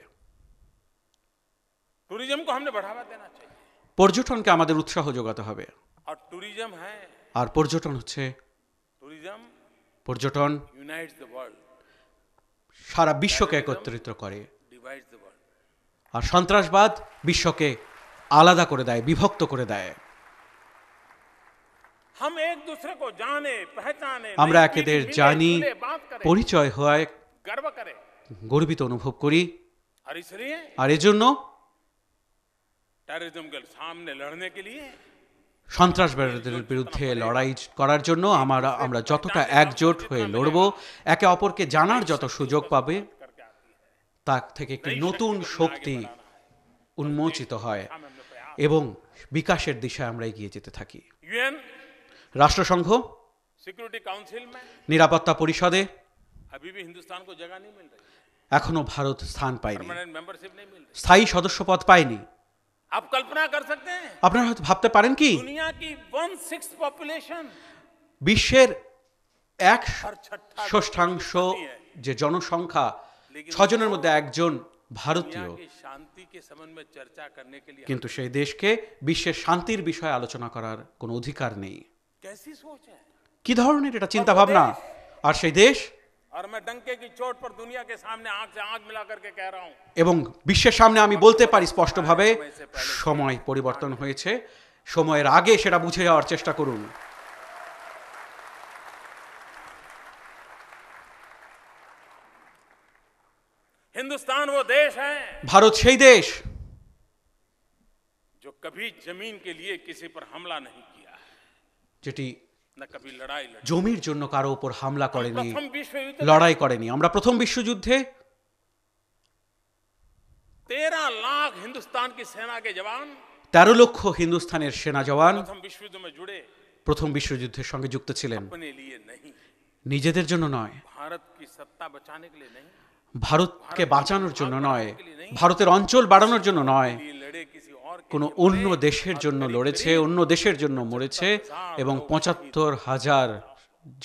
टूरिज्म को हमने बढ़ावा देना चाहिए। পর্যটনকে আমাদের উৎসাহ যোগাতে হবে। और टूरिज्म है, আর পর্যটন হচ্ছে, टूरिज्म পর্যটন यूनाइट्स द वर्ल्ड, সারা বিশ্বকে একত্রিত করে, डिवाइड्स द वर्ल्ड। আর সন্ত্রাসবাদ বিশ্বকে আলাদা করে দেয়, বিভক্ত করে দেয়। हम एक दूसरे को जाने, पहचाने, আমরা नई একেদের पीढ़ी জানি, मिले, जुले, बात करें, পরিচয় হয়, गर्व करें। গর্বিত অনুভব করি। और इसलिए আর এজন্য टेररिज्म के सामने लड़ने के लिए সন্ত্রাসবাদের বিরুদ্ধে লড়াই করার জন্য আমরা যতটা একজোট হয়ে লড়ব, একে অপরকে জানার যত সুযোগ পাবে, करके आती है। তা থেকে একটি নতুন শক্তি উন্মোচিত হয় এবং বিকাশের দিশায় আমরা এগিয়ে যেতে থাকি। यूएन রাষ্ট্রসংঘ सिक्योरिटी काउंसिल में নিরাপত্তা পরিষদে अभी भी हिंदुस्तान को जगह नहीं मिल रही, এখনো ভারত স্থান পায়নি, परमानेंट मेंबरशिप नहीं मिल रही। স্থায়ী সদস্যপদ পায়নি। आप कल्पना कर सकते हैं, আপনারা হয়তো ভাবতে পারেন কি, दुनिया की 1/6 पॉपुलेशन, বিশ্বের हर छठा 1/6 যে জনসংখ্যা ছজনের মধ্যে একজন ভারতীয়, दुनिया की शांति के संबंध में चर्चा करने के लिए কিন্তু সেই দেশকে বিশ্বের শান্তির বিষয়ে আলোচনা করার কোনো অধিকার নেই। कैसी सोच है। কি ধরনের এটা চিন্তা ভাবনা! আর সেই দেশ, और मैं डंके की चोट पर दुनिया के सामने आंख से आंख मिला करके कह रहा हूं, এবং বিশ্বের সামনে আমি বলতে পারি স্পষ্টভাবে, সময় পরিবর্তন হয়েছে। সময়ের আগে সেটা বুঝে যাওয়ার চেষ্টা করুন। हिंदुस्तान वो देश है ভারত সেই দেশ जो कभी जमीन के लिए किसी पर हमला नहीं किया है, যেটি न कभी लड़ाई लड़ी। জমির জন্য কারো উপর হামলা করেনি, प्रथम विश्व युद्ध লড়াই করেনি। আমরা প্রথম বিশ্বযুদ্ধে 13 लाख हिंदुस्तान की सेना के जवान 13 লক্ষ হিন্দুস্তানের সেনা জওয়ান प्रथम विश्व युद्ध में जुड़े, প্রথম বিশ্বযুদ্ধের সঙ্গে যুক্ত ছিলেন। अपने लिए नहीं, নিজেদের জন্য নয়, भारत की सत्ता बचाने के लिए नहीं, ভারতকে বাঁচানোর জন্য নয়, ভারতের অঞ্চল বাড়ানোর জন্য নয়, ये लड़े किसी और के কোনো অন্য দেশের জন্য লড়েছে, অন্য দেশের জন্য মরেছে এবং ৭৫,০০০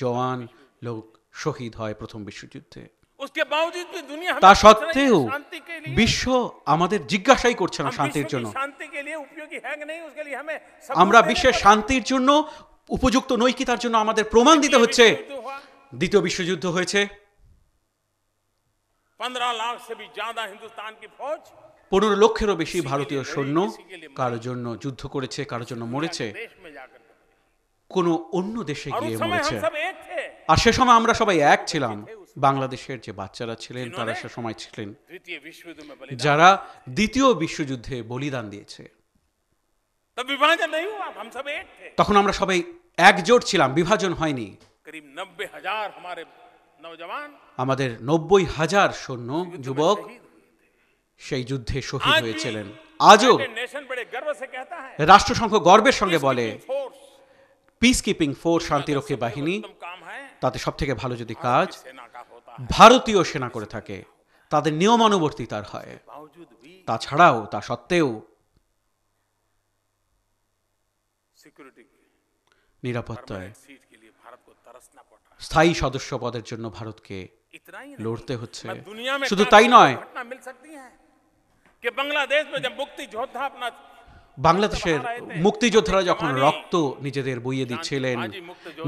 জওয়ান লোক শহীদ হয় প্রথম বিশ্বযুদ্ধে। उसके बावजूद भी दुनिया हमें তা पूछ रही है সত্ত্বেও शांति के लिए, বিশ্ব আমাদের জিজ্ঞাসাই করছে না हम শান্তির विश्व জন্য। की शांति के लिए उपयोगी है कि नहीं, उसके लिए हमें আমরা বিশ্বের শান্তির জন্য উপযুক্ত নই কি তার জন্য আমাদের প্রমাণ দিতে হচ্ছে। দ্বিতীয় বিশ্বযুদ্ধ হয়েছে, 15 लाख से भी ज्यादा हिंदुस्तान की फौज 15 লক্ষেরও বেশি ভারতীয় সৈন্য কারোর জন্য যুদ্ধ করেছে, কারোর জন্য মরেছে, देश में जाकर के। কোনো অন্য দেশে और গিয়ে उस समय মরেছে। हम सब एक थे। আর সে সময় আমরা সবাই এক ছিলাম। বাংলাদেশের যে বাচ্চারা ছিলেন তারা সে সময় ছিলেন द्वितीय विश्व युद्ध में बलिदान, যারা দ্বিতীয় বিশ্বযুদ্ধে বলিদান দিয়েছে। तब विभाजन नहीं हुआ, हम सब एक थे। তখন আমরা সবাই একজোট ছিলাম, বিভাজন হয়নি। करीब 90,000 हमारे नौजवान আমাদের 90,000 সৈন্য যুবক সেই যুদ্ধে শহীদ হয়েছিলেন। আজও नेशन बड़े गर्व से कहता है, রাষ্ট্রসংঘ গর্বের সঙ্গে বলে, फोर्स পিস কিপিং ফোর্স, শান্তিরক্ষী বাহিনী, उत्तम काम है তাতে সব থেকে ভালো যদি কাজ सेना का होता है। ভারতীয় সেনা করে থাকে, তাদের নিয়মানুবর্তিতার হয়। बावजूद भी তাছাড়াও তা সত্ত্বেও सिक्योरिटी की নিরাপত্তায় सीट के लिए भारत को तरसना पड़ा। স্থায়ী সদস্য পদের জন্য ভারতকে इतना ही লড়তে হচ্ছে। नहीं, दुनिया में শুধু क्या তাই নয়, घटना मिल सकती है कि बांग्लादेश में जब मुक्ति योद्धा अपना বাংলাদেশের মুক্তিযোদ্ধারা যখন রক্ত নিজেদের বইয়ে দিচ্ছিলেন,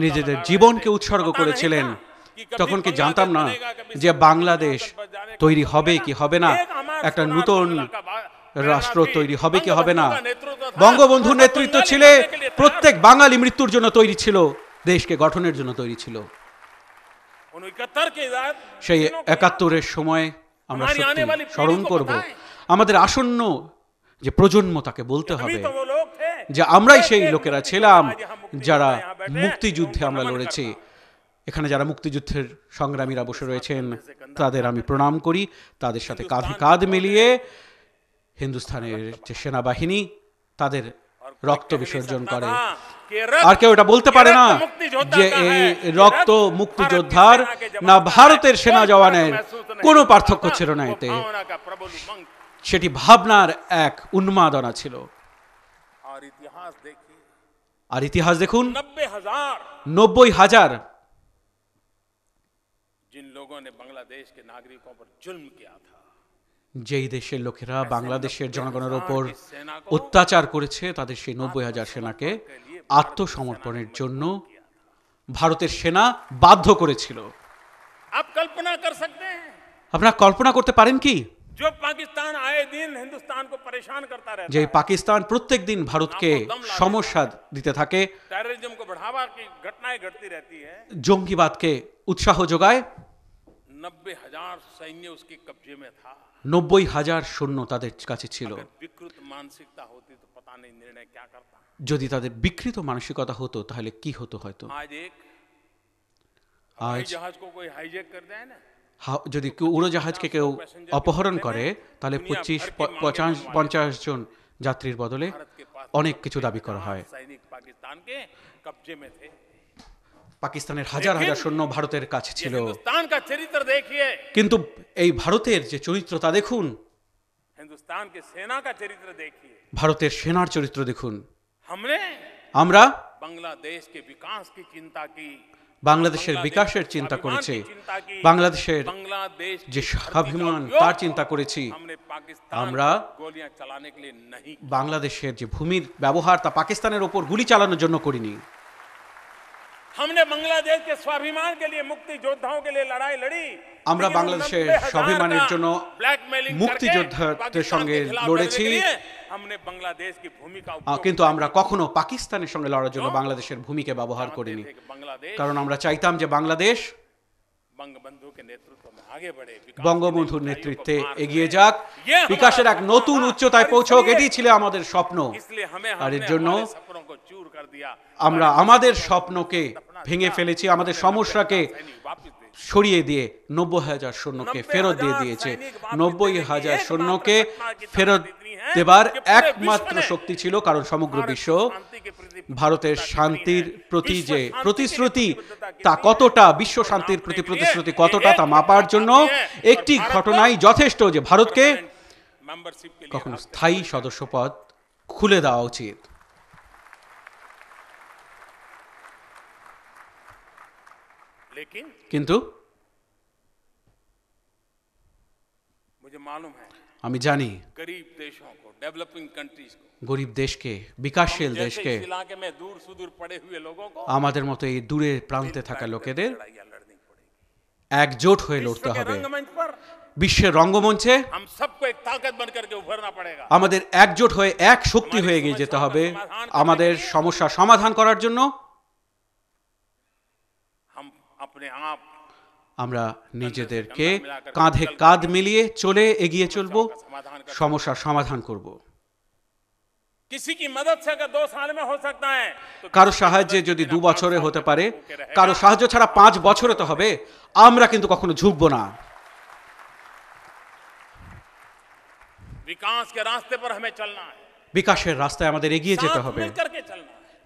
নিজেদের জীবনকে উৎসর্গ করেছিলেন, তখন কি জানতাম না যে বাংলাদেশ তৈরি হবে কি হবে না, একটা নতুন রাষ্ট্র তৈরি হবে কি হবে না। বঙ্গবন্ধুর নেতৃত্ব ছিল, প্রত্যেক বাঙালি মৃত্যুর জন্য তৈরি ছিল, দেশকে গঠনের জন্য তৈরি ছিল। সেই ৭১-এর সময় আমরা সত্যি স্মরণ করব, আমাদের আসন্ন যে প্রজন্ম তাকে বলতে হবে যে আমরাই সেই লোকেরা ছিলাম যারা মুক্তিযুদ্ধে আমরা লড়েছি। এখানে যারা মুক্তিযুদ্ধের সংগ্রামীরা বসে রয়েছেন তাদের আমি প্রণাম করি, তাদের সাথে কাঁধে কাঁধ মিলিয়ে হিন্দুস্তানের যে সেনাবাহিনী তাদের রক্ত বিসর্জন করে। আর কেউ এটা বলতে পারে না যে এই রক্ত মুক্তিযোদ্ধার না ভারতের সেনা জওয়ানের, কোনো পার্থক্য ছিল না এতে। সেটি ভাবনার এক উন্মাদনা ছিল। আর ইতিহাস দেখুন, 90,000 जिन लोगों ने बांग्लादेश के नागरिकों पर जुल्म किया था, যেই দেশের লোকেরা বাংলাদেশের জনগণের ওপর অত্যাচার করেছে, তাদের সেই 90,000 সেনাকে আত্মসমর্পণের জন্য ভারতের সেনা বাধ্য করেছিল। आप कल्पना कर सकते हैं আপনারা কল্পনা করতে পারেন কি जो पाकिस्तान आए दिन हिंदुस्तान को परेशान करता रहता যে है, পাকিস্তান প্রত্যেক দিন ভারতকে সমস্যা দিতে থাকে, टेररिज्म को बढ़ावा की घटनाएं घटती रहती है, জঙ্গিবাদকে উৎসাহ যোগায়, 90,000 सैन्य उसके कब्जे में था। 90,000 সৈন্য তাদের কাছে ছিল। अगर विकृत मानसिकता होती तो पता नहीं निर्णय क्या करता। যদি তাদের বিকৃত মানসিকতা হতো তাহলে কি হতো হয়তো। आज एक हवाई আজ जहाज को कोई हाईजैक कर जाए ना, যদি কেউ উড়োজাহাজকে কেউ অপহরণ করে তাহলে 25-50 জন যাত্রীর বদলে भारत के पास অনেক কিছু দাবি করা হয়। सैनिक पाकिस्तान के कब्जे में थे। পাকিস্তানের হাজার হাজার সৈন্য ভারতের কাছে ये ছিল, हिंदुस्तान का चरित्र देखिए, কিন্তু এই ভারতের যে চরিত্র তা দেখুন, हिंदुस्तान के सेना का चरित्र देखिए। ভারতের সেনার চরিত্র দেখুন। हमने আমরা बांग्लादेश के विकास की चिंता की, বাংলাদেশের বিকাশের চিন্তা করেছে, বাংলাদেশের যে স্বাভিমান তার চিন্তা করেছি। আমরা বাংলাদেশের যে ভূমির ব্যবহার তা পাকিস্তানের ওপর গুলি চালানোর জন্য করিনি। हमने बांग्लादेश के स्वाभिमान के लिए मुक्ति योद्धाओं के लिए लड़ाई लड़ी। আমরা বাংলাদেশের স্বাভিমানের জন্য মুক্তিযোদ্ধাদের সঙ্গে লড়েছি, কিন্তু আমরা কখনো পাকিস্তানের সঙ্গে লড়ার জন্য বাংলাদেশের ভূমিকে ব্যবহার করিনি, কারণ আমরা চাইতাম যে বাংলাদেশ বঙ্গবন্ধুর নেতৃত্বে এগিয়ে যাক, বিকাশের এক নতুন উচ্চতায় পৌঁছক। এটি ছিল আমাদের স্বপ্ন, আর এর জন্য আমরা আমাদের স্বপ্নকে ভেঙে ফেলেছি, আমাদের সমস্যাকে সরিয়ে দিয়ে 90,000 সৈন্যকে ফেরত দিয়ে দিয়েছে। 90,000 সৈন্যকে ফেরত দেবার একমাত্র শক্তি ছিল, কারণ সমগ্র বিশ্ব ভারতের শান্তির প্রতি যে প্রতিশ্রুতি তা কতটা, বিশ্ব শান্তির প্রতি প্রতিশ্রুতি কতটা তা মাপার জন্য একটি ঘটনাই যথেষ্ট, যে ভারতকে কখনো স্থায়ী সদস্যপদ খুলে দেওয়া উচিত। কিন্তু আমি জানি গরিব দেশকে, বিকাশশীল দেশকে, আমাদের মতো এই দূরের প্রান্তে থাকা লোকেদের একজোট হয়ে লড়তে হবে। বিশ্বের রঙ্গমঞ্চে আমাদের একজোট হয়ে এক শক্তি হয়ে এগিয়ে যেতে হবে আমাদের সমস্যা সমাধান করার জন্য। আমরা নিজেদেরকে কাঁধে কাঁধ মিলিয়ে চলে এগিয়ে চলব, সমস্যার সমাধান করব। কারো সাহায্যে যদি 2 বছরে হতে পারে, কারো সাহায্য ছাড়া 5 বছরে তো হবে, আমরা কিন্তু কখনো ঝুঁকব না। বিকাশের রাস্তায় আমাদের এগিয়ে যেতে হবে,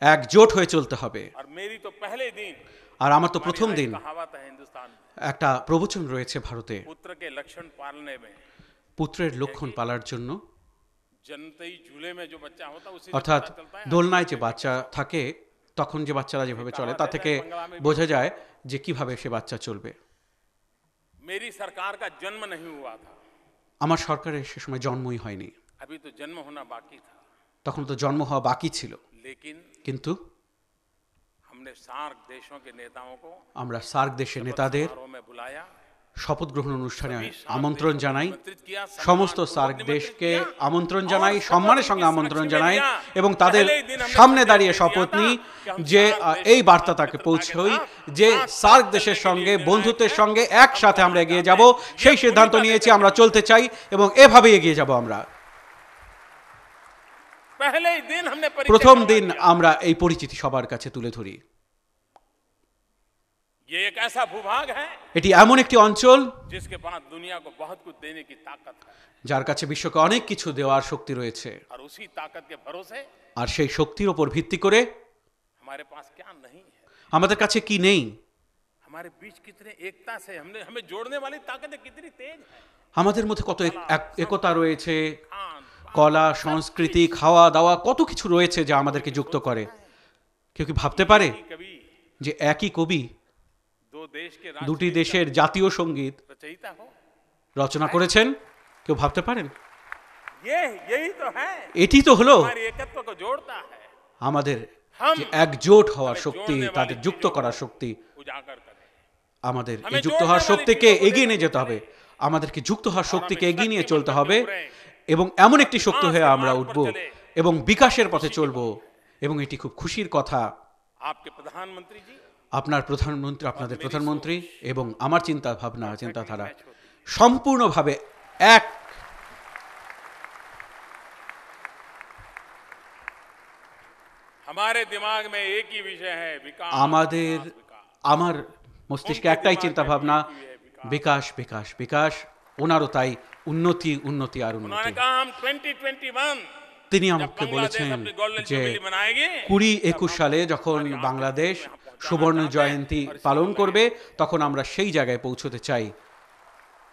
একজোট হয়ে চলতে হবে। আর আমার তো প্রথম দিন একটা প্রবচন রয়েছে ভারতে, পুত্রের লক্ষণ পালার জন্য, অর্থাৎ দোলনায় যে বাচ্চা থাকে তখন যে বাচ্চারা যেভাবে চলে তা থেকে বোঝা যায় যে কিভাবে সে বাচ্চা চলবে। আমার সরকারের সে সময় জন্মই হয়নি, তখন তো জন্ম হওয়া বাকি ছিল। কিন্তু আমরা সার্ক দেশের নেতাদের শপথ গ্রহণ অনুষ্ঠানে আমন্ত্রণ জানাই, সমস্ত সার্ক দেশকে আমন্ত্রণ জানাই, সম্মানের সঙ্গে আমন্ত্রণ জানাই, এবং তাদের সামনে দাঁড়িয়ে শপথ নিই যে এই বার্তা তাকে পৌঁছই যে সার্ক দেশের সঙ্গে বন্ধুত্বের সঙ্গে একসাথে আমরা এগিয়ে যাব। সেই সিদ্ধান্ত নিয়েছি, আমরা চলতে চাই এবং এভাবে এগিয়ে যাব। আমরা প্রথম দিন আমরা এই পরিচিতি সবার কাছে তুলে ধরি। এটি এমন একটি অঞ্চল যার কাছে বিশ্বকে অনেক কিছু দেওয়ার শক্তি রয়েছে, আর সেই শক্তির উপর ভিত্তি করে আমাদের কাছে কি নেই, আমাদের মধ্যে কত একতা রয়েছে, কলা, সংস্কৃতি, খাওয়া দাওয়া, কত কিছু রয়েছে যা আমাদেরকে যুক্ত করে। কেউ কি ভাবতে পারে যে একই কবি দুটি দেশের জাতীয় সঙ্গীত রচনা করেছেন? কেউ ভাবতে পারেন? এটি তো হলো আমাদের একজোট হওয়ার শক্তি, তাদের যুক্ত করার শক্তি। আমাদের এই যুক্ত হওয়ার শক্তিকে এগিয়ে নিয়ে যেতে হবে, আমাদেরকে যুক্ত হওয়ার শক্তিকে এগিয়ে নিয়ে চলতে হবে, এবং এমন একটি শক্তি হয়ে আমরা উঠব এবং বিকাশের পথে চলব। এবং এটি খুব খুশির কথা, আপনার প্রধানমন্ত্রী, আপনাদের প্রধানমন্ত্রী এবং আমার চিন্তা ভাবনা, চিন্তাধারা সম্পূর্ণভাবে এক। আমার মস্তিষ্কে একটাই চিন্তা ভাবনা, বিকাশ, বিকাশ, বিকাশ। ওনারও তাই, উন্নতি, উন্নতি আর উন্নতি। তিনি আমাকে বলেছেন যে 2021 সালে যখন বাংলাদেশ সুবর্ণ জয়ন্তী পালন করবে তখন আমরা সেই জায়গায় পৌঁছতে চাই,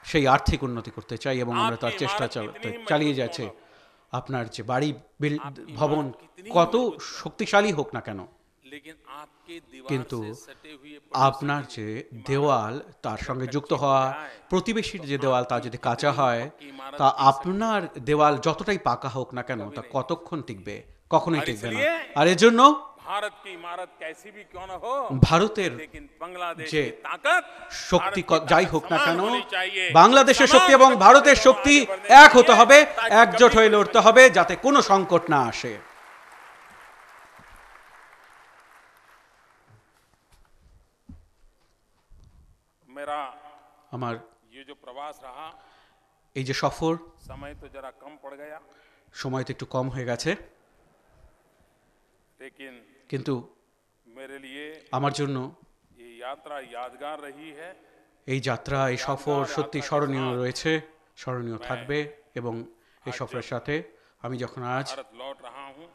সেই আর্থিক উন্নতি করতে চাই, এবং আমরা তার চেষ্টা চালিয়ে যাচ্ছি। আপনার যে বাড়ি ভবন কত শক্তিশালী হোক না কেন, लेकिन आपके दीवार কিন্তু से सटे हुए আপনার যে দেওয়াল তার সঙ্গে যুক্ত হওয়া প্রতিবেশীর যে দেওয়াল তা যদি কাঁচা হয় তা আপনার দেওয়াল যতটাই পাকা হোক না কেন তা কতক্ষণ টিকবে, কখনোই টিকবে না। আর এজন্য भारत की इमारत कैसी भी क्यों न हो, ভারতের लेकिन बांग्लादेश যে की ताकत শক্তি भारत की যাই ताकत হোক না समान কেন, होनी चाहिए। বাংলাদেশের শক্তি এবং समान ভারতের होनी শক্তি चाहिए, आगे बढ़ने এক হতে चाहिए, হবে, ताकि একজোট कभी হয়ে भी লড়তে হবে যাতে কোনো সংকট না আসে। मेरा আমার ये जो प्रवास रहा, এই যে সফর, समय तो जरा कम पड़ गया, সময় তো একটু কম হয়ে গেছে, लेकिन কিন্তু मेरे लिए আমার জন্য ये यात्रा यादगार रही है। এই যাত্রা, এই সফর সত্যি স্মরণীয় রয়েছে, স্মরণীয় থাকবে। এবং এই সফরের সাথে আমি যখন আজ भारत लौट रहा हूँ,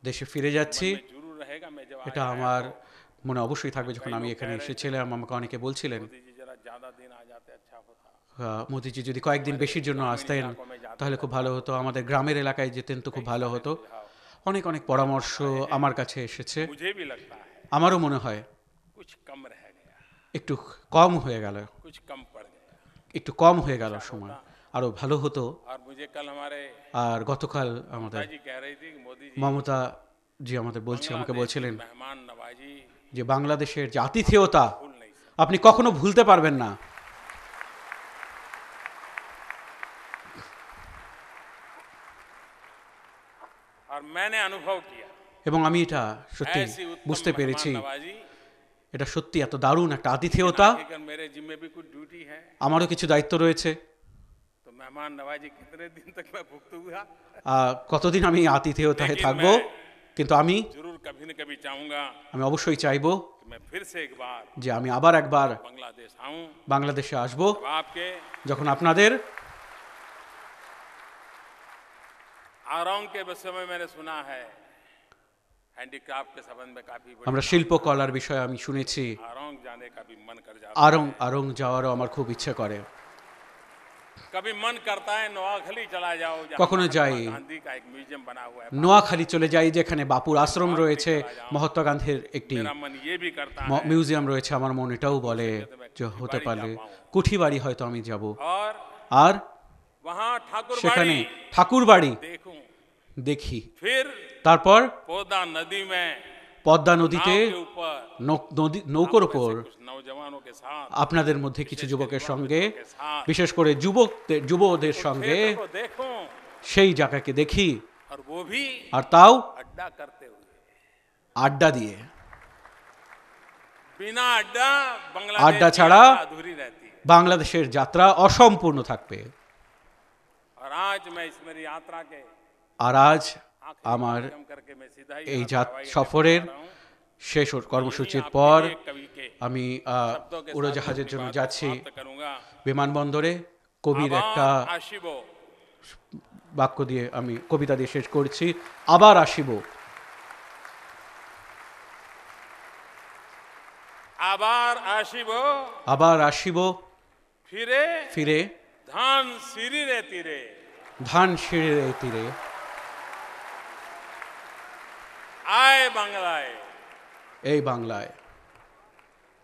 দেশে ফিরে যাচ্ছি, में जरूर रहेगा। मैं जब এটা आया আমার तो মনে অবশ্যই থাকবে। যখন আমি এখানে এসেছিলাম আমাকে অনেকে বলছিলেন, मोदी जी जरा ज्यादा दिन आ जाते अच्छा होता। মোদিজি যদি কয়েকদিন বেশির জন্য আসতেন তাহলে খুব ভালো হতো, আমাদের গ্রামের এলাকায় যেতেন তো খুব ভালো হতো। অনেক অনেক পরামর্শ আমার কাছে এসেছে। मुझे भी लगता है আমারও মনে হয় कुछ कम रह गया, একটু কম হয়ে গেল, कुछ कम पड़ गया। একটু কম হয়ে গেল সময়, আরও ভালো হতো। और मुझे कल हमारे আর গতকাল আমাদের जी कह रही थी कि मोदी जी মমতা জি আমাকে বলছিলেন मेहमान नवाजी যে বাংলাদেশের যে আতিথেয়তা भूल नहीं सकते। আপনি কখনো ভুলতে পারবেন না। और मैंने अनुभव किया এবং আমি এটা সত্যি ऐसी उत्तम বুঝতে পেরেছি, मेहमान नवाजी এটা সত্যি এত দারুণ একটা আতিথেয়তা। आखिरकार मेरे जिम्मे भी कुछ ड्यूटी है, আমারও কিছু দায়িত্ব রয়েছে। तो मेहमान नवाजी कितने दिन तक मैं भुगत हुआ, কতদিন আমি আতিথেয়তায় থাকবো, কিন্তু আমি जरूर कभी न कभी चाहूंगा অবশ্যই চাইবো कि मैं फिर से एक बार যে আমি আবার একবার बांग्लादेश आऊं। বাংলাদেশে আসবো, अब आपके যখন আপনাদের आरोंग के विषय में मैंने सुना है, हैंडीक्राफ्ट के संबंध में काफी बड़ी আমরা শিল্পকলার বিষয়ে আমি শুনেছি। आरोंग जाने का भी मन कर जाता আরং যাওয়ারও আমার খুব ইচ্ছে করে। है। कभी मन करता है नोआखली चला जाओ, जहाँ কখনো महात्मा যাই गांधी का एक म्यूजियम बना हुआ है। নোয়াখালী চলে যাই, যেখানে বাপুর আশ্রম রয়েছে, মহাত্মা গান্ধীর একটি मेरा मन ये भी करता है মিউজিয়াম রয়েছে। আমার মন এটাও বলে যে হতে পারলে কুঠি বাড়ি হয়তো আমি যাব, और আর वहाँ ठाकुर সেখানে बाड़ी ঠাকুর বাড়ি देखूं। দেখি। फिर তারপর पोदा नदी में পদ্মা নদীতে नाव के ऊपर নৌকোর ওপর कुछ नौजवानों के साथ আপনাদের মধ্যে কিছু যুবকের সঙ্গে, বিশেষ করে যুবদের সঙ্গে को देखूं, সেই জায়গাকে দেখি, और वो भी আর তাও अड्डा करते हुए। আড্ডা দিয়ে। बिना अड्डा अड्डा बांग्लादेश छाड़ा अधूरी रहती है। বাংলাদেশের যাত্রা অসম্পূর্ণ থাকবে। और आज मैं इस मेरी यात्रा के আর আজ আমার कार्यक्रम करके मैं सीधा ही এই यहाँ हवाई अड्डे সফরের पर आ रहा हूं। শেষ কর্মসূচির यही পর आपके एक कवि के আমি शब्दों के साथ উড়োজাহাজের अपनी জন্য बात को যাচ্ছি। समाप्त करूंगा। বিমানবন্দরে কবির একটা आबाद आशिबो, বাক্য দিয়ে আমি কবিতা দিয়ে শেষ করছি। আবার আসিব, आबार आशिबो, আবার আসিব, फिरे ফিরে धान सिरी रे तीरे। ধান সিঁড়ে তীরে। आए बांग्लाए এই বাংলায়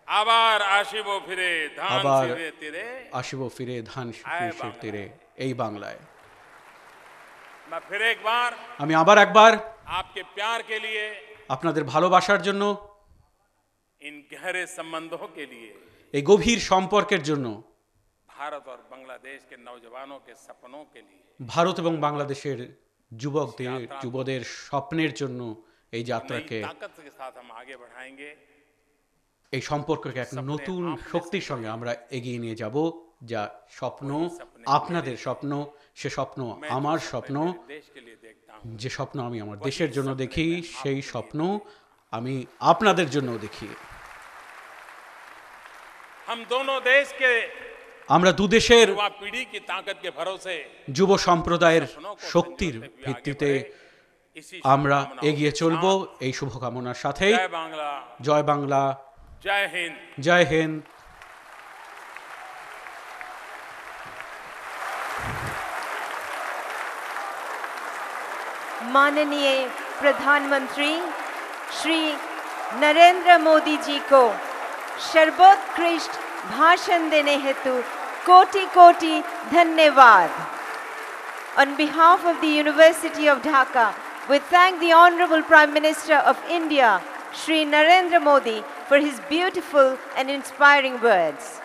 आबार आशिबो फिरे धान आबार सिरे तीरे। আসিব, ফিরে ধান আয় শীষের তীরে। এই বাংলায় मैं फिर एक बार আমি আবার একবার आपके प्यार के लिए, আপনাদের ভালোবাসার জন্য, इन गहरे संबंधों के लिए, এই গভীর সম্পর্কের জন্য, भारत और बांग्लादेश के नौजवानों के सपनों के लिए, ভারত এবং বাংলাদেশের যুবদের স্বপ্নের জন্য এই যাত্রাকে, नई ताकत के साथ हम आगे बढ़ाएंगे। এই সম্পর্ককে এক নতুন শক্তির সঙ্গে আমরা এগিয়ে নিয়ে যাব। যা স্বপ্ন আপনাদের স্বপ্ন, সে স্বপ্ন আমার স্বপ্ন। देश के लिए देखता हूँ, যে স্বপ্ন আমি আমার দেশের জন্য দেখি, সেই স্বপ্ন আমি আপনাদের জন্য দেখি। हम दोनों देश के আমরা দুদেশের युवा पीढ़ी की ताकत के भरोसे যুব সম্প্রদায়ের শক্তির ভিত্তিতে इसी আমরা शुभकामनाओं এগিয়ে के চলব। साथ এই শুভকামনার সাথেই जय बांग्ला, জয় বাংলা, जय हिंद। জয় হিন্দ। माननीय प्रधानमंत्री श्री नरेंद्र मोदी जी को सर्वोत्कृष्ट भाषण देने हेतु कोटि कोटि धन्यवाद। On behalf of the University of Dhaka, we thank the Honorable Prime Minister of India, Shri Narendra Modi, for his beautiful and inspiring words.